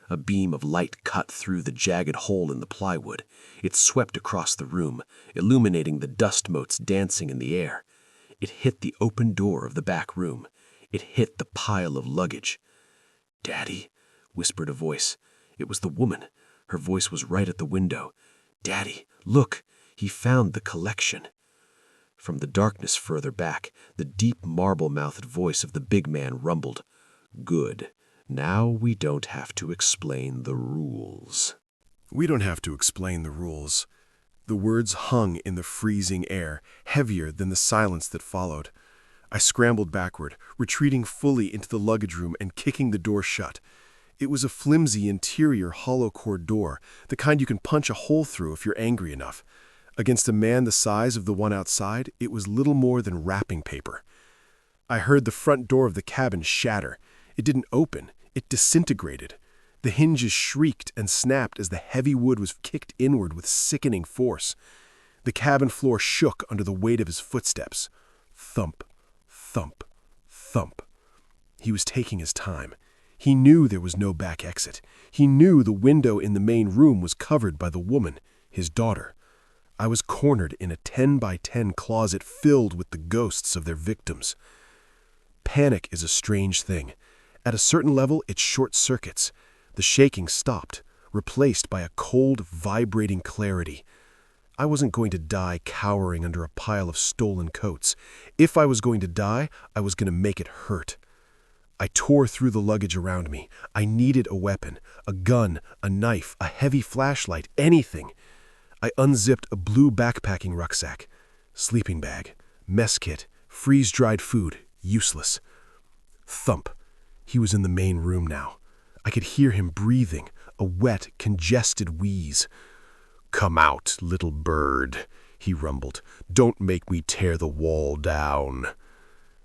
A beam of light cut through the jagged hole in the plywood. It swept across the room, illuminating the dust motes dancing in the air. It hit the open door of the back room. It hit the pile of luggage. "Daddy," whispered a voice. It was the woman. Her voice was right at the window. "Daddy, look, he found the collection." From the darkness further back, the deep marble-mouthed voice of the big man rumbled. "Good. Now we don't have to explain the rules." We don't have to explain the rules. The words hung in the freezing air, heavier than the silence that followed. I scrambled backward, retreating fully into the luggage room and kicking the door shut. It was a flimsy interior hollow-core door, the kind you can punch a hole through if you're angry enough. Against a man the size of the one outside, it was little more than wrapping paper. I heard the front door of the cabin shatter. It didn't open, it disintegrated. The hinges shrieked and snapped as the heavy wood was kicked inward with sickening force. The cabin floor shook under the weight of his footsteps. Thump, thump, thump. He was taking his time. He knew there was no back exit. He knew the window in the main room was covered by the woman, his daughter. I was cornered in a 10-by-10 closet filled with the ghosts of their victims. Panic is a strange thing. At a certain level, it short-circuits. The shaking stopped, replaced by a cold, vibrating clarity. I wasn't going to die cowering under a pile of stolen coats. If I was going to die, I was going to make it hurt. I tore through the luggage around me. I needed a weapon, a gun, a knife, a heavy flashlight, anything. I unzipped a blue backpacking rucksack. Sleeping bag, mess kit, freeze-dried food, useless. Thump. He was in the main room now. I could hear him breathing, a wet, congested wheeze. "Come out, little bird," he rumbled. "Don't make me tear the wall down."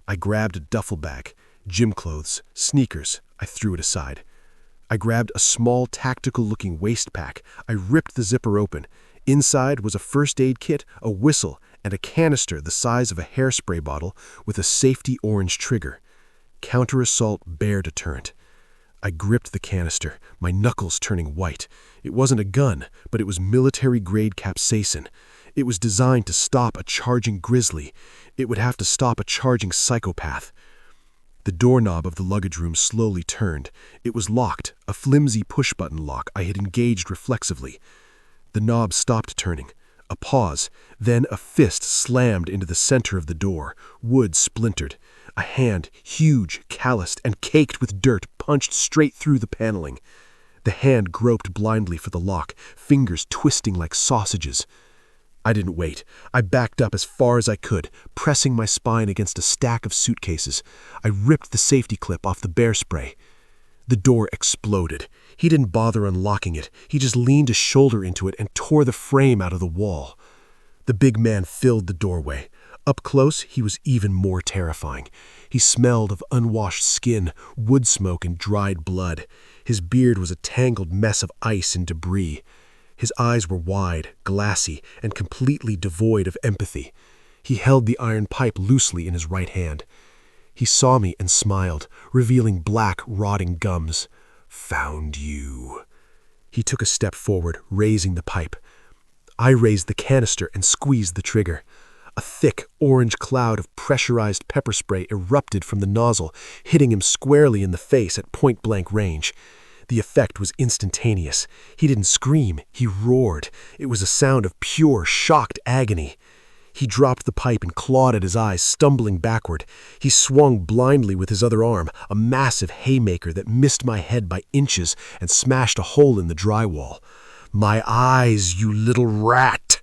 I grabbed a duffel bag, gym clothes, sneakers. I threw it aside. I grabbed a small, tactical-looking waist pack. I ripped the zipper open. Inside was a first aid kit, a whistle, and a canister the size of a hairspray bottle with a safety orange trigger. Counter-assault bear deterrent. I gripped the canister, my knuckles turning white. It wasn't a gun, but it was military-grade capsaicin. It was designed to stop a charging grizzly. It would have to stop a charging psychopath. The doorknob of the luggage room slowly turned. It was locked, a flimsy push-button lock I had engaged reflexively. The knob stopped turning. A pause, then a fist slammed into the center of the door. Wood splintered. A hand, huge, calloused, and caked with dirt, punched straight through the paneling. The hand groped blindly for the lock, fingers twisting like sausages. I didn't wait. I backed up as far as I could, pressing my spine against a stack of suitcases. I ripped the safety clip off the bear spray. The door exploded. He didn't bother unlocking it. He just leaned a shoulder into it and tore the frame out of the wall. The big man filled the doorway. Up close, he was even more terrifying. He smelled of unwashed skin, wood smoke, and dried blood. His beard was a tangled mess of ice and debris. His eyes were wide, glassy, and completely devoid of empathy. He held the iron pipe loosely in his right hand. He saw me and smiled, revealing black, rotting gums. "Found you." He took a step forward, raising the pipe. I raised the canister and squeezed the trigger. A thick, orange cloud of pressurized pepper spray erupted from the nozzle, hitting him squarely in the face at point-blank range. The effect was instantaneous. He didn't scream, he roared. It was a sound of pure, shocked agony. He dropped the pipe and clawed at his eyes, stumbling backward. He swung blindly with his other arm, a massive haymaker that missed my head by inches and smashed a hole in the drywall. "My eyes, you little rat!"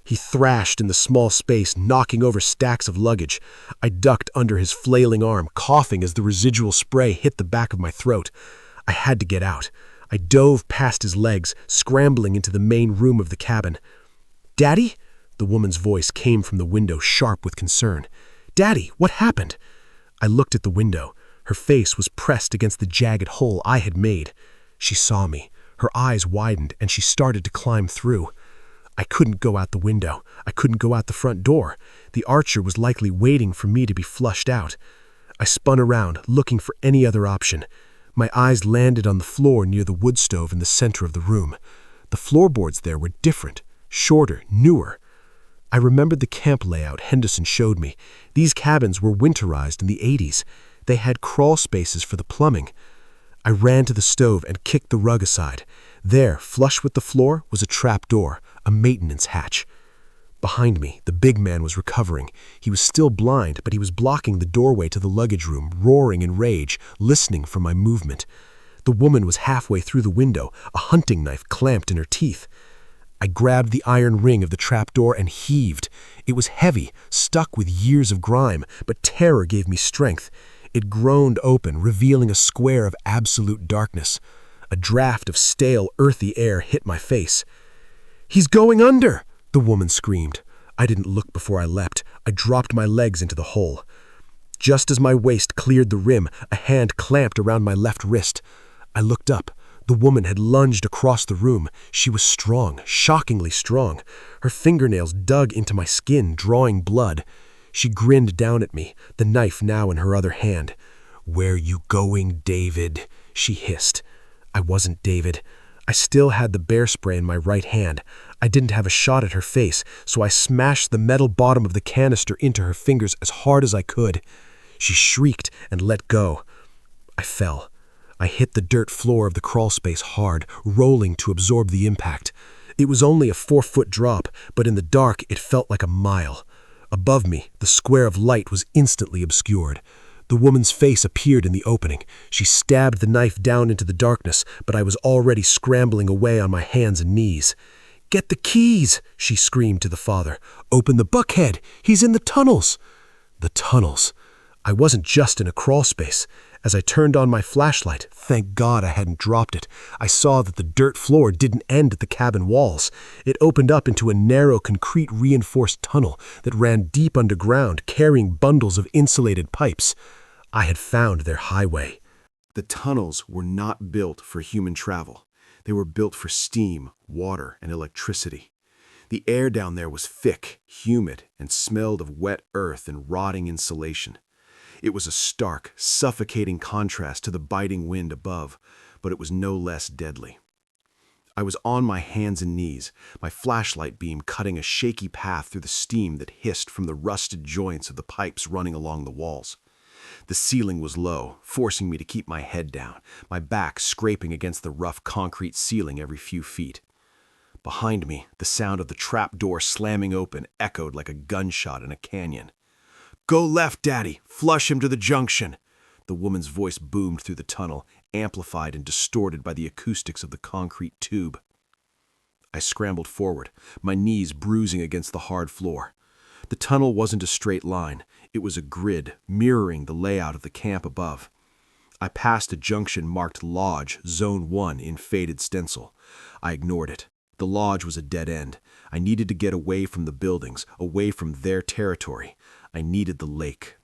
He thrashed in the small space, knocking over stacks of luggage. I ducked under his flailing arm, coughing as the residual spray hit the back of my throat. I had to get out. I dove past his legs, scrambling into the main room of the cabin. "Daddy?" The woman's voice came from the window, sharp with concern. "Daddy, what happened?" I looked at the window. Her face was pressed against the jagged hole I had made. She saw me. Her eyes widened, and she started to climb through. I couldn't go out the window. I couldn't go out the front door. The Archer was likely waiting for me to be flushed out. I spun around, looking for any other option. My eyes landed on the floor near the wood stove in the center of the room. The floorboards there were different, shorter, newer. I remembered the camp layout Henderson showed me. These cabins were winterized in the 80s. They had crawl spaces for the plumbing. I ran to the stove and kicked the rug aside. There, flush with the floor, was a trap door, a maintenance hatch. Behind me, the big man was recovering. He was still blind, but he was blocking the doorway to the luggage room, roaring in rage, listening for my movement. The woman was halfway through the window, a hunting knife clamped in her teeth. I grabbed the iron ring of the trapdoor and heaved. It was heavy, stuck with years of grime, but terror gave me strength. It groaned open, revealing a square of absolute darkness. A draft of stale, earthy air hit my face. "He's going under!" the woman screamed. I didn't look before I leapt. I dropped my legs into the hole. Just as my waist cleared the rim, a hand clamped around my left wrist. I looked up. The woman had lunged across the room. She was strong, shockingly strong. Her fingernails dug into my skin, drawing blood. She grinned down at me, the knife now in her other hand. "Where you going, David?" she hissed. I wasn't David. I still had the bear spray in my right hand. I didn't have a shot at her face, so I smashed the metal bottom of the canister into her fingers as hard as I could. She shrieked and let go. I fell. I hit the dirt floor of the crawl space hard, rolling to absorb the impact. It was only a 4-foot drop, but in the dark it felt like a mile. Above me, the square of light was instantly obscured. The woman's face appeared in the opening. She stabbed the knife down into the darkness, but I was already scrambling away on my hands and knees. "Get the keys!" she screamed to the father. "Open the buckhead! He's in the tunnels!" The tunnels. I wasn't just in a crawl space. As I turned on my flashlight, thank God I hadn't dropped it, I saw that the dirt floor didn't end at the cabin walls. It opened up into a narrow, concrete-reinforced tunnel that ran deep underground, carrying bundles of insulated pipes. I had found their highway. The tunnels were not built for human travel. They were built for steam, water, and electricity. The air down there was thick, humid, and smelled of wet earth and rotting insulation. It was a stark, suffocating contrast to the biting wind above, but it was no less deadly. I was on my hands and knees, my flashlight beam cutting a shaky path through the steam that hissed from the rusted joints of the pipes running along the walls. The ceiling was low, forcing me to keep my head down, my back scraping against the rough concrete ceiling every few feet. Behind me, the sound of the trap door slamming open echoed like a gunshot in a canyon. "Go left, Daddy! Flush him to the junction!" The woman's voice boomed through the tunnel, amplified and distorted by the acoustics of the concrete tube. I scrambled forward, my knees bruising against the hard floor. The tunnel wasn't a straight line. It was a grid, mirroring the layout of the camp above. I passed a junction marked Lodge, Zone 1 in faded stencil. I ignored it. The lodge was a dead end. I needed to get away from the buildings, away from their territory. I needed the lake.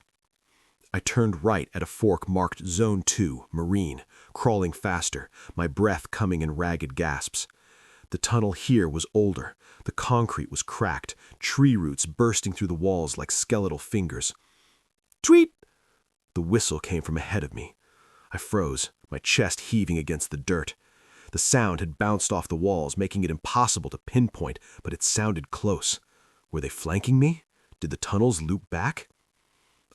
I turned right at a fork marked Zone 2, Marine, crawling faster, my breath coming in ragged gasps. The tunnel here was older. The concrete was cracked, tree roots bursting through the walls like skeletal fingers. "Tweet!" The whistle came from ahead of me. I froze, my chest heaving against the dirt. The sound had bounced off the walls, making it impossible to pinpoint, but it sounded close. Were they flanking me? Did the tunnels loop back?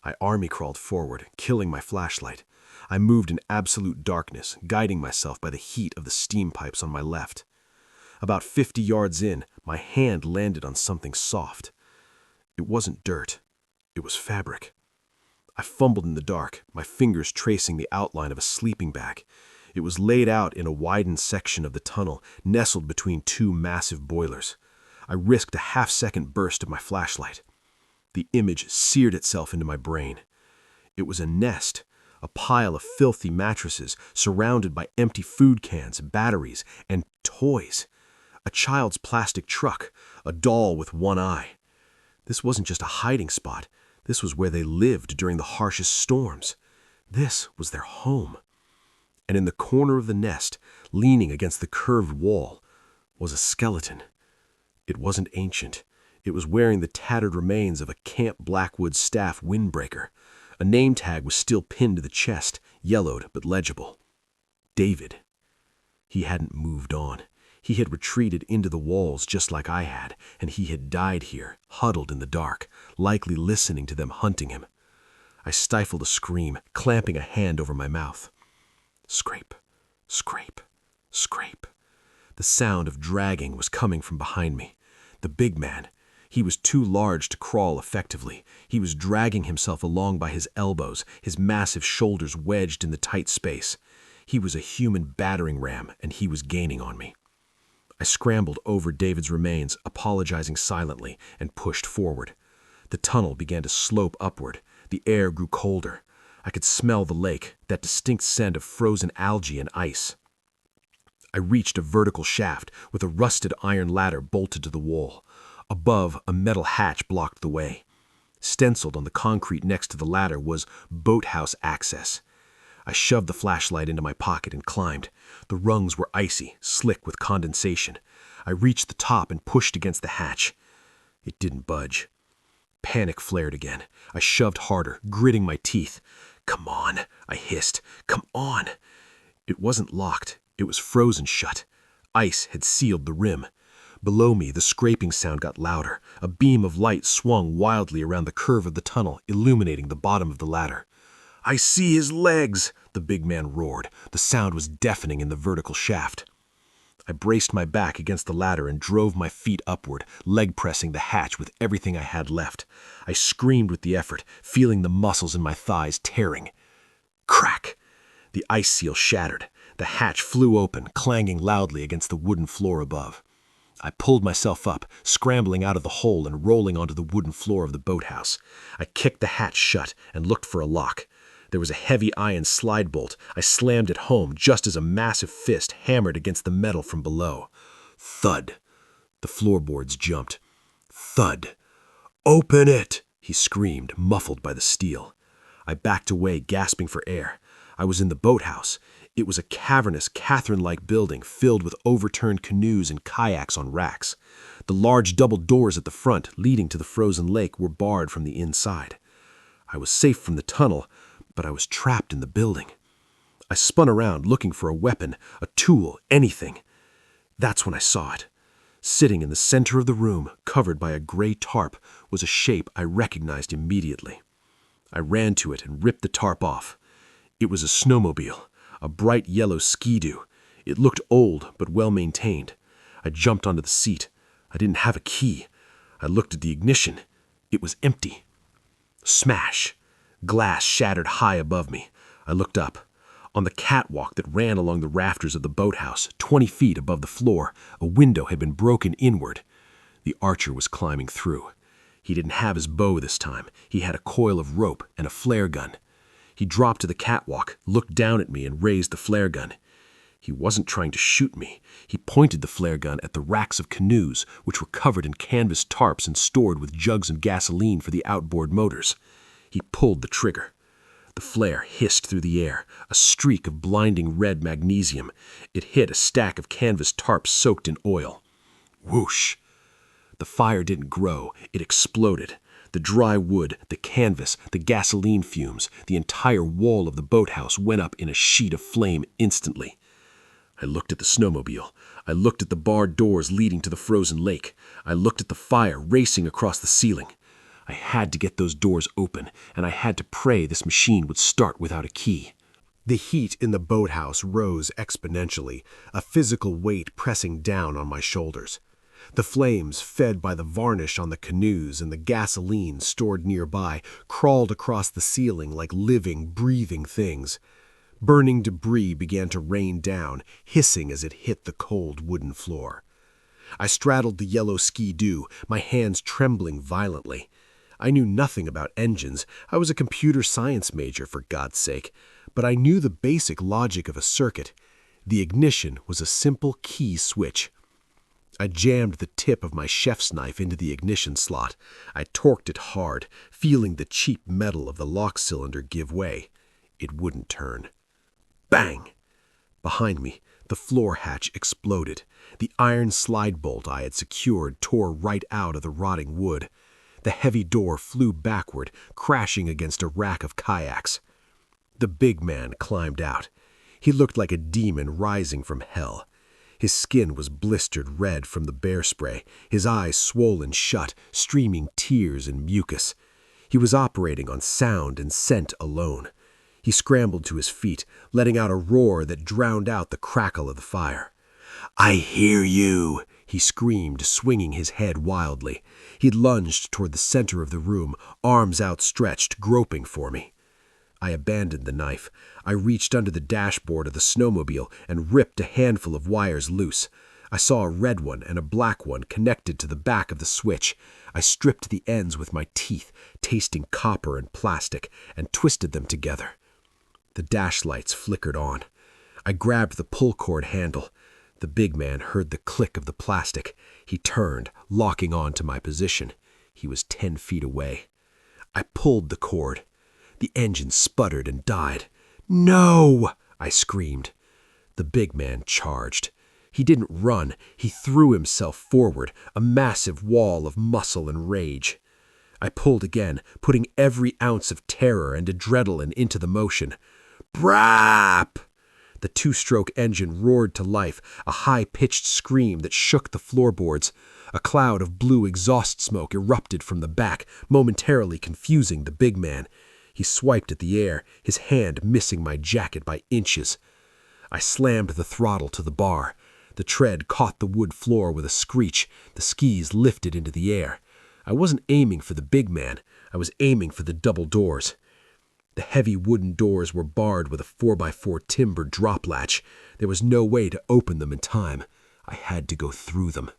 I army crawled forward, killing my flashlight. I moved in absolute darkness, guiding myself by the heat of the steam pipes on my left. About 50 yards in, my hand landed on something soft. It wasn't dirt. It was fabric. I fumbled in the dark, my fingers tracing the outline of a sleeping bag. It was laid out in a widened section of the tunnel, nestled between two massive boilers. I risked a half-second burst of my flashlight. The image seared itself into my brain. It was a nest, a pile of filthy mattresses surrounded by empty food cans, batteries, and toys. A child's plastic truck, a doll with one eye. This wasn't just a hiding spot. This was where they lived during the harshest storms. This was their home. And in the corner of the nest, leaning against the curved wall, was a skeleton. It wasn't ancient. It was wearing the tattered remains of a Camp Blackwood staff windbreaker. A name tag was still pinned to the chest, yellowed but legible. David. He hadn't moved on. He had retreated into the walls just like I had, and he had died here, huddled in the dark, likely listening to them hunting him. I stifled a scream, clamping a hand over my mouth. Scrape, scrape, scrape. The sound of dragging was coming from behind me. The big man. He was too large to crawl effectively. He was dragging himself along by his elbows, his massive shoulders wedged in the tight space. He was a human battering ram, and he was gaining on me. I scrambled over David's remains, apologizing silently, and pushed forward. The tunnel began to slope upward. The air grew colder. I could smell the lake, that distinct scent of frozen algae and ice. I reached a vertical shaft with a rusted iron ladder bolted to the wall. Above, a metal hatch blocked the way. Stenciled on the concrete next to the ladder was "Boathouse Access." I shoved the flashlight into my pocket and climbed. The rungs were icy, slick with condensation. I reached the top and pushed against the hatch. It didn't budge. Panic flared again. I shoved harder, gritting my teeth. "Come on," I hissed. "Come on." It wasn't locked. It was frozen shut. Ice had sealed the rim. Below me, the scraping sound got louder. A beam of light swung wildly around the curve of the tunnel, illuminating the bottom of the ladder. "I see his legs," the big man roared. The sound was deafening in the vertical shaft. I braced my back against the ladder and drove my feet upward, leg pressing the hatch with everything I had left. I screamed with the effort, feeling the muscles in my thighs tearing. Crack! The ice seal shattered. The hatch flew open, clanging loudly against the wooden floor above. I pulled myself up, scrambling out of the hole and rolling onto the wooden floor of the boathouse. I kicked the hatch shut and looked for a lock. There was a heavy iron slide bolt. I slammed it home just as a massive fist hammered against the metal from below. Thud. The floorboards jumped. Thud. "Open it!" he screamed, muffled by the steel. I backed away, gasping for air. I was in the boathouse. It was a cavernous, Catherine-like building filled with overturned canoes and kayaks on racks. The large double doors at the front, leading to the frozen lake, were barred from the inside. I was safe from the tunnel, but I was trapped in the building. I spun around, looking for a weapon, a tool, anything. That's when I saw it. Sitting in the center of the room, covered by a gray tarp, was a shape I recognized immediately. I ran to it and ripped the tarp off. It was a snowmobile, a bright yellow Ski-Doo. It looked old, but well-maintained. I jumped onto the seat. I didn't have a key. I looked at the ignition. It was empty. Smash! Glass shattered high above me. I looked up. On the catwalk that ran along the rafters of the boathouse, 20 feet above the floor, a window had been broken inward. The archer was climbing through. He didn't have his bow this time. He had a coil of rope and a flare gun. He dropped to the catwalk, looked down at me, and raised the flare gun. He wasn't trying to shoot me. He pointed the flare gun at the racks of canoes, which were covered in canvas tarps and stored with jugs of gasoline for the outboard motors. He pulled the trigger. The flare hissed through the air, a streak of blinding red magnesium. It hit a stack of canvas tarps soaked in oil. Whoosh! The fire didn't grow, it exploded. The dry wood, the canvas, the gasoline fumes, the entire wall of the boathouse went up in a sheet of flame instantly. I looked at the snowmobile. I looked at the barred doors leading to the frozen lake. I looked at the fire racing across the ceiling. I had to get those doors open, and I had to pray this machine would start without a key. The heat in the boathouse rose exponentially, a physical weight pressing down on my shoulders. The flames, fed by the varnish on the canoes and the gasoline stored nearby, crawled across the ceiling like living, breathing things. Burning debris began to rain down, hissing as it hit the cold wooden floor. I straddled the yellow Ski-Doo, my hands trembling violently. I knew nothing about engines. I was a computer science major, for God's sake. But I knew the basic logic of a circuit. The ignition was a simple key switch. I jammed the tip of my chef's knife into the ignition slot. I torqued it hard, feeling the cheap metal of the lock cylinder give way. It wouldn't turn. Bang! Behind me, the floor hatch exploded. The iron slide bolt I had secured tore right out of the rotting wood. The heavy door flew backward, crashing against a rack of kayaks. The big man climbed out. He looked like a demon rising from hell. His skin was blistered red from the bear spray, his eyes swollen shut, streaming tears and mucus. He was operating on sound and scent alone. He scrambled to his feet, letting out a roar that drowned out the crackle of the fire. "I hear you!" he screamed, swinging his head wildly. He lunged toward the center of the room, arms outstretched, groping for me. I abandoned the knife. I reached under the dashboard of the snowmobile and ripped a handful of wires loose. I saw a red one and a black one connected to the back of the switch. I stripped the ends with my teeth, tasting copper and plastic, and twisted them together. The dash lights flickered on. I grabbed the pull cord handle. The big man heard the click of the plastic. He turned, locking on to my position. He was 10 feet away. I pulled the cord. The engine sputtered and died. "No!" I screamed. The big man charged. He didn't run. He threw himself forward, a massive wall of muscle and rage. I pulled again, putting every ounce of terror and adrenaline into the motion. Brap! The two-stroke engine roared to life, a high-pitched scream that shook the floorboards. A cloud of blue exhaust smoke erupted from the back, momentarily confusing the big man. He swiped at the air, his hand missing my jacket by inches. I slammed the throttle to the bar. The tread caught the wood floor with a screech. The skis lifted into the air. I wasn't aiming for the big man. I was aiming for the double doors. The heavy wooden doors were barred with a 4x4 timber drop latch. There was no way to open them in time. I had to go through them.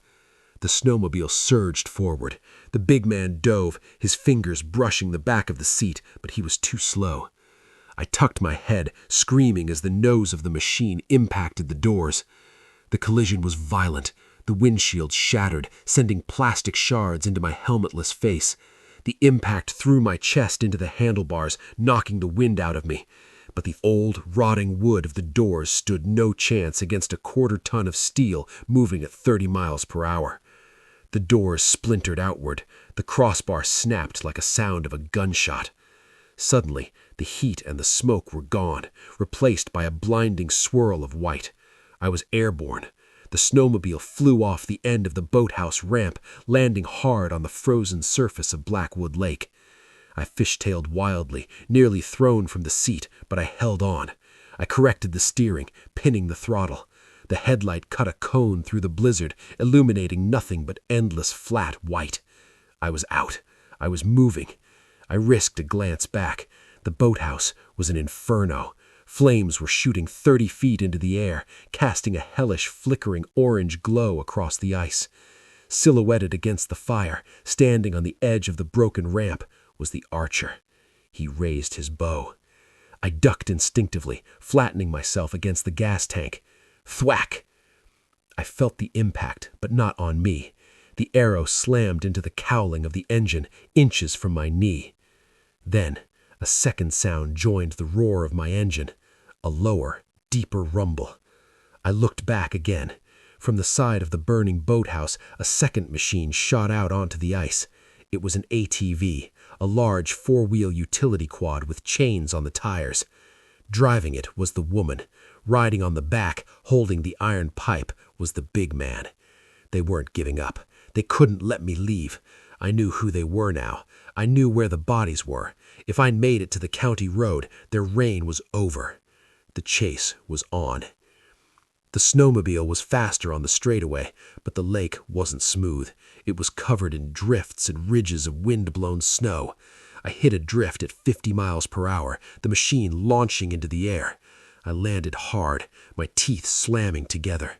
The snowmobile surged forward. The big man dove, his fingers brushing the back of the seat, but he was too slow. I tucked my head, screaming as the nose of the machine impacted the doors. The collision was violent. The windshield shattered, sending plastic shards into my helmetless face. The impact threw my chest into the handlebars, knocking the wind out of me. But the old, rotting wood of the doors stood no chance against a quarter-ton of steel moving at 30 miles per hour. The doors splintered outward. The crossbar snapped like a sound of a gunshot. Suddenly, the heat and the smoke were gone, replaced by a blinding swirl of white. I was airborne. The snowmobile flew off the end of the boathouse ramp, landing hard on the frozen surface of Blackwood Lake. I fishtailed wildly, nearly thrown from the seat, but I held on. I corrected the steering, pinning the throttle. The headlight cut a cone through the blizzard, illuminating nothing but endless flat white. I was out. I was moving. I risked a glance back. The boathouse was an inferno. Flames were shooting 30 feet into the air, casting a hellish, flickering orange glow across the ice. Silhouetted against the fire, standing on the edge of the broken ramp, was the archer. He raised his bow. I ducked instinctively, flattening myself against the gas tank. Thwack! I felt the impact, but not on me. The arrow slammed into the cowling of the engine, inches from my knee. Then, a second sound joined the roar of my engine, a lower, deeper rumble. I looked back again. From the side of the burning boathouse, a second machine shot out onto the ice. It was an ATV, a large four-wheel utility quad with chains on the tires. Driving it was the woman. Riding on the back, holding the iron pipe, was the big man. They weren't giving up. They couldn't let me leave. I knew who they were now. I knew where the bodies were. If I made it to the county road, their reign was over. The chase was on. The snowmobile was faster on the straightaway, but the lake wasn't smooth. It was covered in drifts and ridges of wind-blown snow. I hit a drift at 50 miles per hour, the machine launching into the air. I landed hard, my teeth slamming together.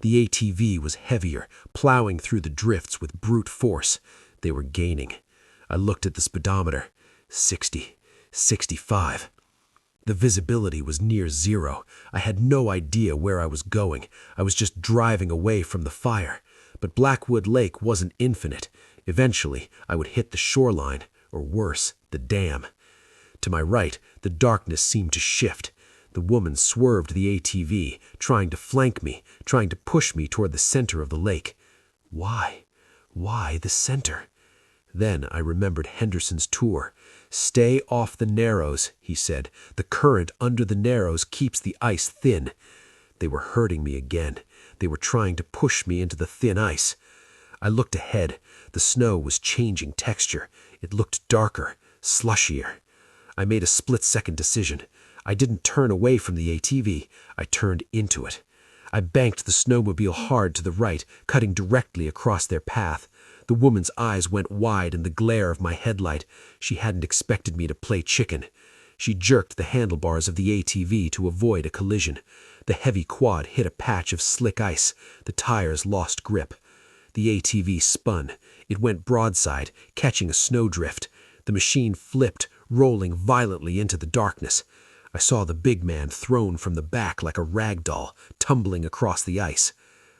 The ATV was heavier, plowing through the drifts with brute force. They were gaining. I looked at the speedometer. 60, 65. The visibility was near zero. I had no idea where I was going. I was just driving away from the fire. But Blackwood Lake wasn't infinite. Eventually, I would hit the shoreline, or worse, the dam. To my right, the darkness seemed to shift. The woman swerved the ATV, trying to flank me, trying to push me toward the center of the lake. Why? Why the center? Then I remembered Henderson's tour. "Stay off the narrows," he said. "The current under the narrows keeps the ice thin." They were hurting me again. They were trying to push me into the thin ice. I looked ahead. The snow was changing texture. It looked darker, slushier. I made a split-second decision. I didn't turn away from the ATV. I turned into it. I banked the snowmobile hard to the right, cutting directly across their path. The woman's eyes went wide in the glare of my headlight. She hadn't expected me to play chicken. She jerked the handlebars of the ATV to avoid a collision. The heavy quad hit a patch of slick ice. The tires lost grip. The ATV spun. It went broadside, catching a snowdrift. The machine flipped, rolling violently into the darkness. I saw the big man thrown from the back like a rag doll, tumbling across the ice.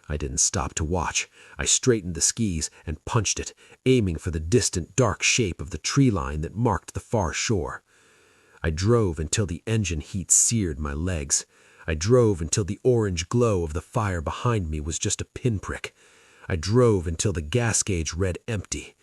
I didn't stop to watch. I straightened the skis and punched it, aiming for the distant dark shape of the tree line that marked the far shore. I drove until the engine heat seared my legs. I drove until the orange glow of the fire behind me was just a pinprick. I drove until the gas gauge read empty.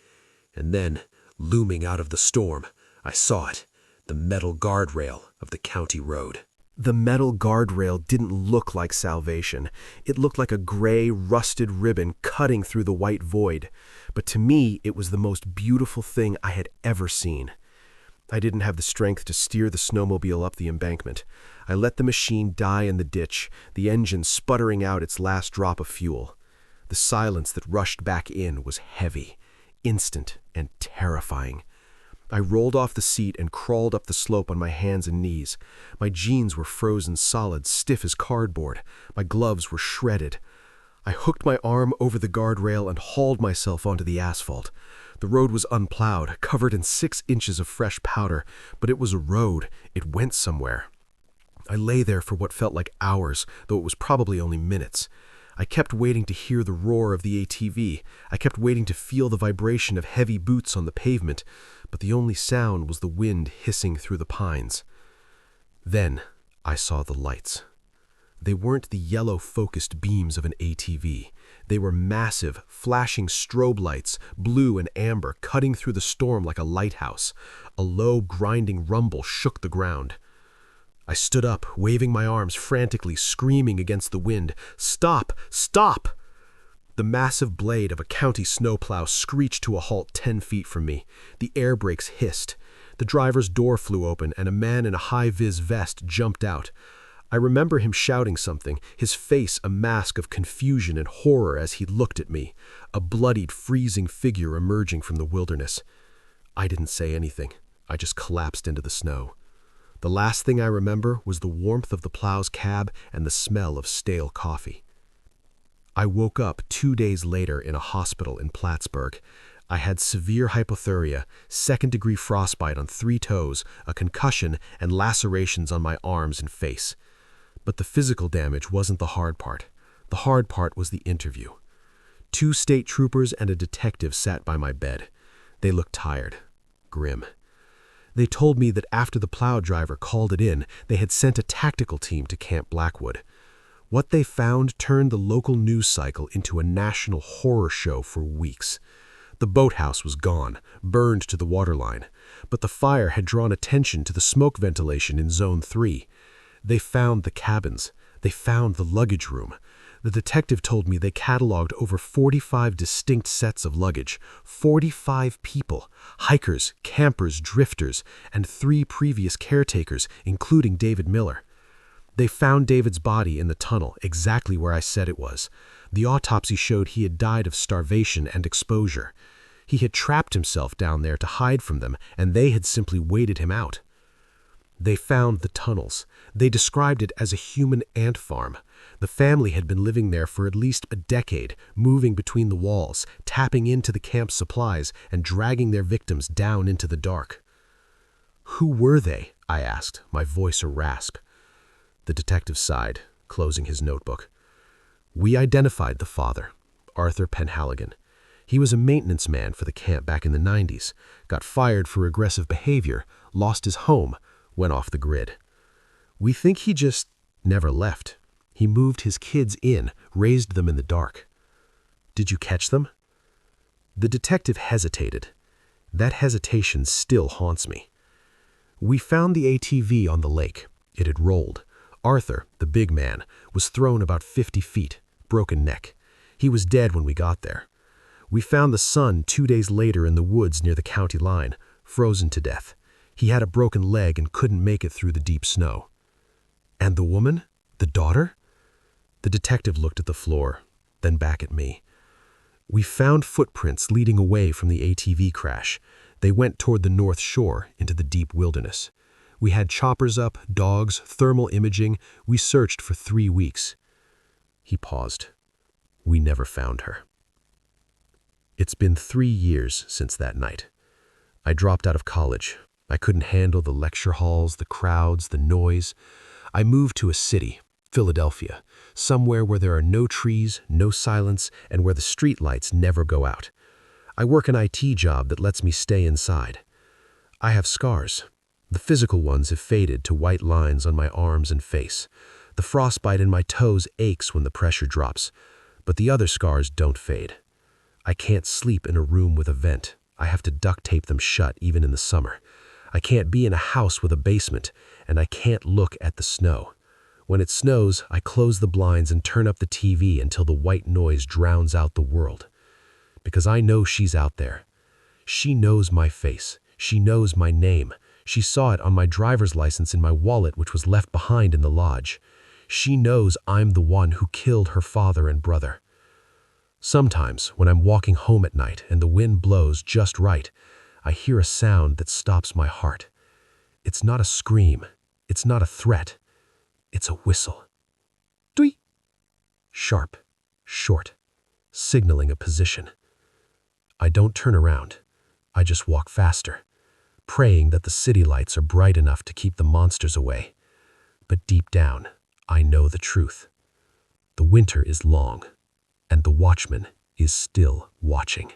And then, looming out of the storm, I saw it, the metal guardrail of the county road. The metal guardrail didn't look like salvation. It looked like a gray, rusted ribbon cutting through the white void. But to me, it was the most beautiful thing I had ever seen. I didn't have the strength to steer the snowmobile up the embankment. I let the machine die in the ditch, the engine sputtering out its last drop of fuel. The silence that rushed back in was heavy, instant, and terrifying. I rolled off the seat and crawled up the slope on my hands and knees. My jeans were frozen solid, stiff as cardboard. My gloves were shredded. I hooked my arm over the guardrail and hauled myself onto the asphalt. The road was unplowed, covered in 6 inches of fresh powder, but it was a road. It went somewhere. I lay there for what felt like hours, though it was probably only minutes. I kept waiting to hear the roar of the ATV. I kept waiting to feel the vibration of heavy boots on the pavement, but the only sound was the wind hissing through the pines. Then I saw the lights. They weren't the yellow-focused beams of an ATV. They were massive, flashing strobe lights, blue and amber, cutting through the storm like a lighthouse. A low, grinding rumble shook the ground. I stood up, waving my arms frantically, screaming against the wind. "Stop! Stop!" The massive blade of a county snowplow screeched to a halt 10 feet from me. The air brakes hissed. The driver's door flew open, and a man in a high-vis vest jumped out. I remember him shouting something, his face a mask of confusion and horror as he looked at me, a bloodied, freezing figure emerging from the wilderness. I didn't say anything. I just collapsed into the snow. The last thing I remember was the warmth of the plow's cab and the smell of stale coffee. I woke up 2 days later in a hospital in Plattsburgh. I had severe hypothermia, 2nd-degree frostbite on 3 toes, a concussion, and lacerations on my arms and face. But the physical damage wasn't the hard part. The hard part was the interview. 2 state troopers and a detective sat by my bed. They looked tired, grim. They told me that after the plow driver called it in, they had sent a tactical team to Camp Blackwood. What they found turned the local news cycle into a national horror show for weeks. The boathouse was gone, burned to the waterline, but the fire had drawn attention to the smoke ventilation in Zone 3. They found the cabins. They found the luggage room. The detective told me they cataloged over 45 distinct sets of luggage, 45 people, hikers, campers, drifters, and 3 previous caretakers, including David Miller. They found David's body in the tunnel, exactly where I said it was. The autopsy showed he had died of starvation and exposure. He had trapped himself down there to hide from them, and they had simply waited him out. They found the tunnels. They described it as a human ant farm. The family had been living there for at least a decade, moving between the walls, tapping into the camp's supplies, and dragging their victims down into the dark. "Who were they?" I asked, my voice a rasp. The detective sighed, closing his notebook. "We identified the father, Arthur Penhaligon. He was a maintenance man for the camp back in the 90s, got fired for aggressive behavior, lost his home, went off the grid. We think he just never left. He moved his kids in, raised them in the dark." "Did you catch them?" The detective hesitated. That hesitation still haunts me. "We found the ATV on the lake. It had rolled. Arthur, the big man, was thrown about 50 feet, broken neck. He was dead when we got there. We found the son 2 days later in the woods near the county line, frozen to death. He had a broken leg and couldn't make it through the deep snow." "And the woman? The daughter?" The detective looked at the floor, then back at me. "We found footprints leading away from the ATV crash. They went toward the north shore into the deep wilderness. We had choppers up, dogs, thermal imaging. We searched for 3 weeks. He paused. We never found her. It's been 3 years since that night. I dropped out of college. I couldn't handle the lecture halls, the crowds, the noise. I moved to a city, Philadelphia, somewhere where there are no trees, no silence, and where the street lights never go out. I work an IT job that lets me stay inside. I have scars. The physical ones have faded to white lines on my arms and face. The frostbite in my toes aches when the pressure drops, but the other scars don't fade. I can't sleep in a room with a vent. I have to duct tape them shut even in the summer. I can't be in a house with a basement, and I can't look at the snow. When it snows, I close the blinds and turn up the TV until the white noise drowns out the world. Because I know she's out there. She knows my face. She knows my name. She saw it on my driver's license in my wallet, which was left behind in the lodge. She knows I'm the one who killed her father and brother. Sometimes, when I'm walking home at night and the wind blows just right, I hear a sound that stops my heart. It's not a scream. It's not a threat. It's a whistle. Dwee! Sharp, short, signaling a position. I don't turn around. I just walk faster, praying that the city lights are bright enough to keep the monsters away. But deep down, I know the truth. The winter is long, and the Watchman is still watching.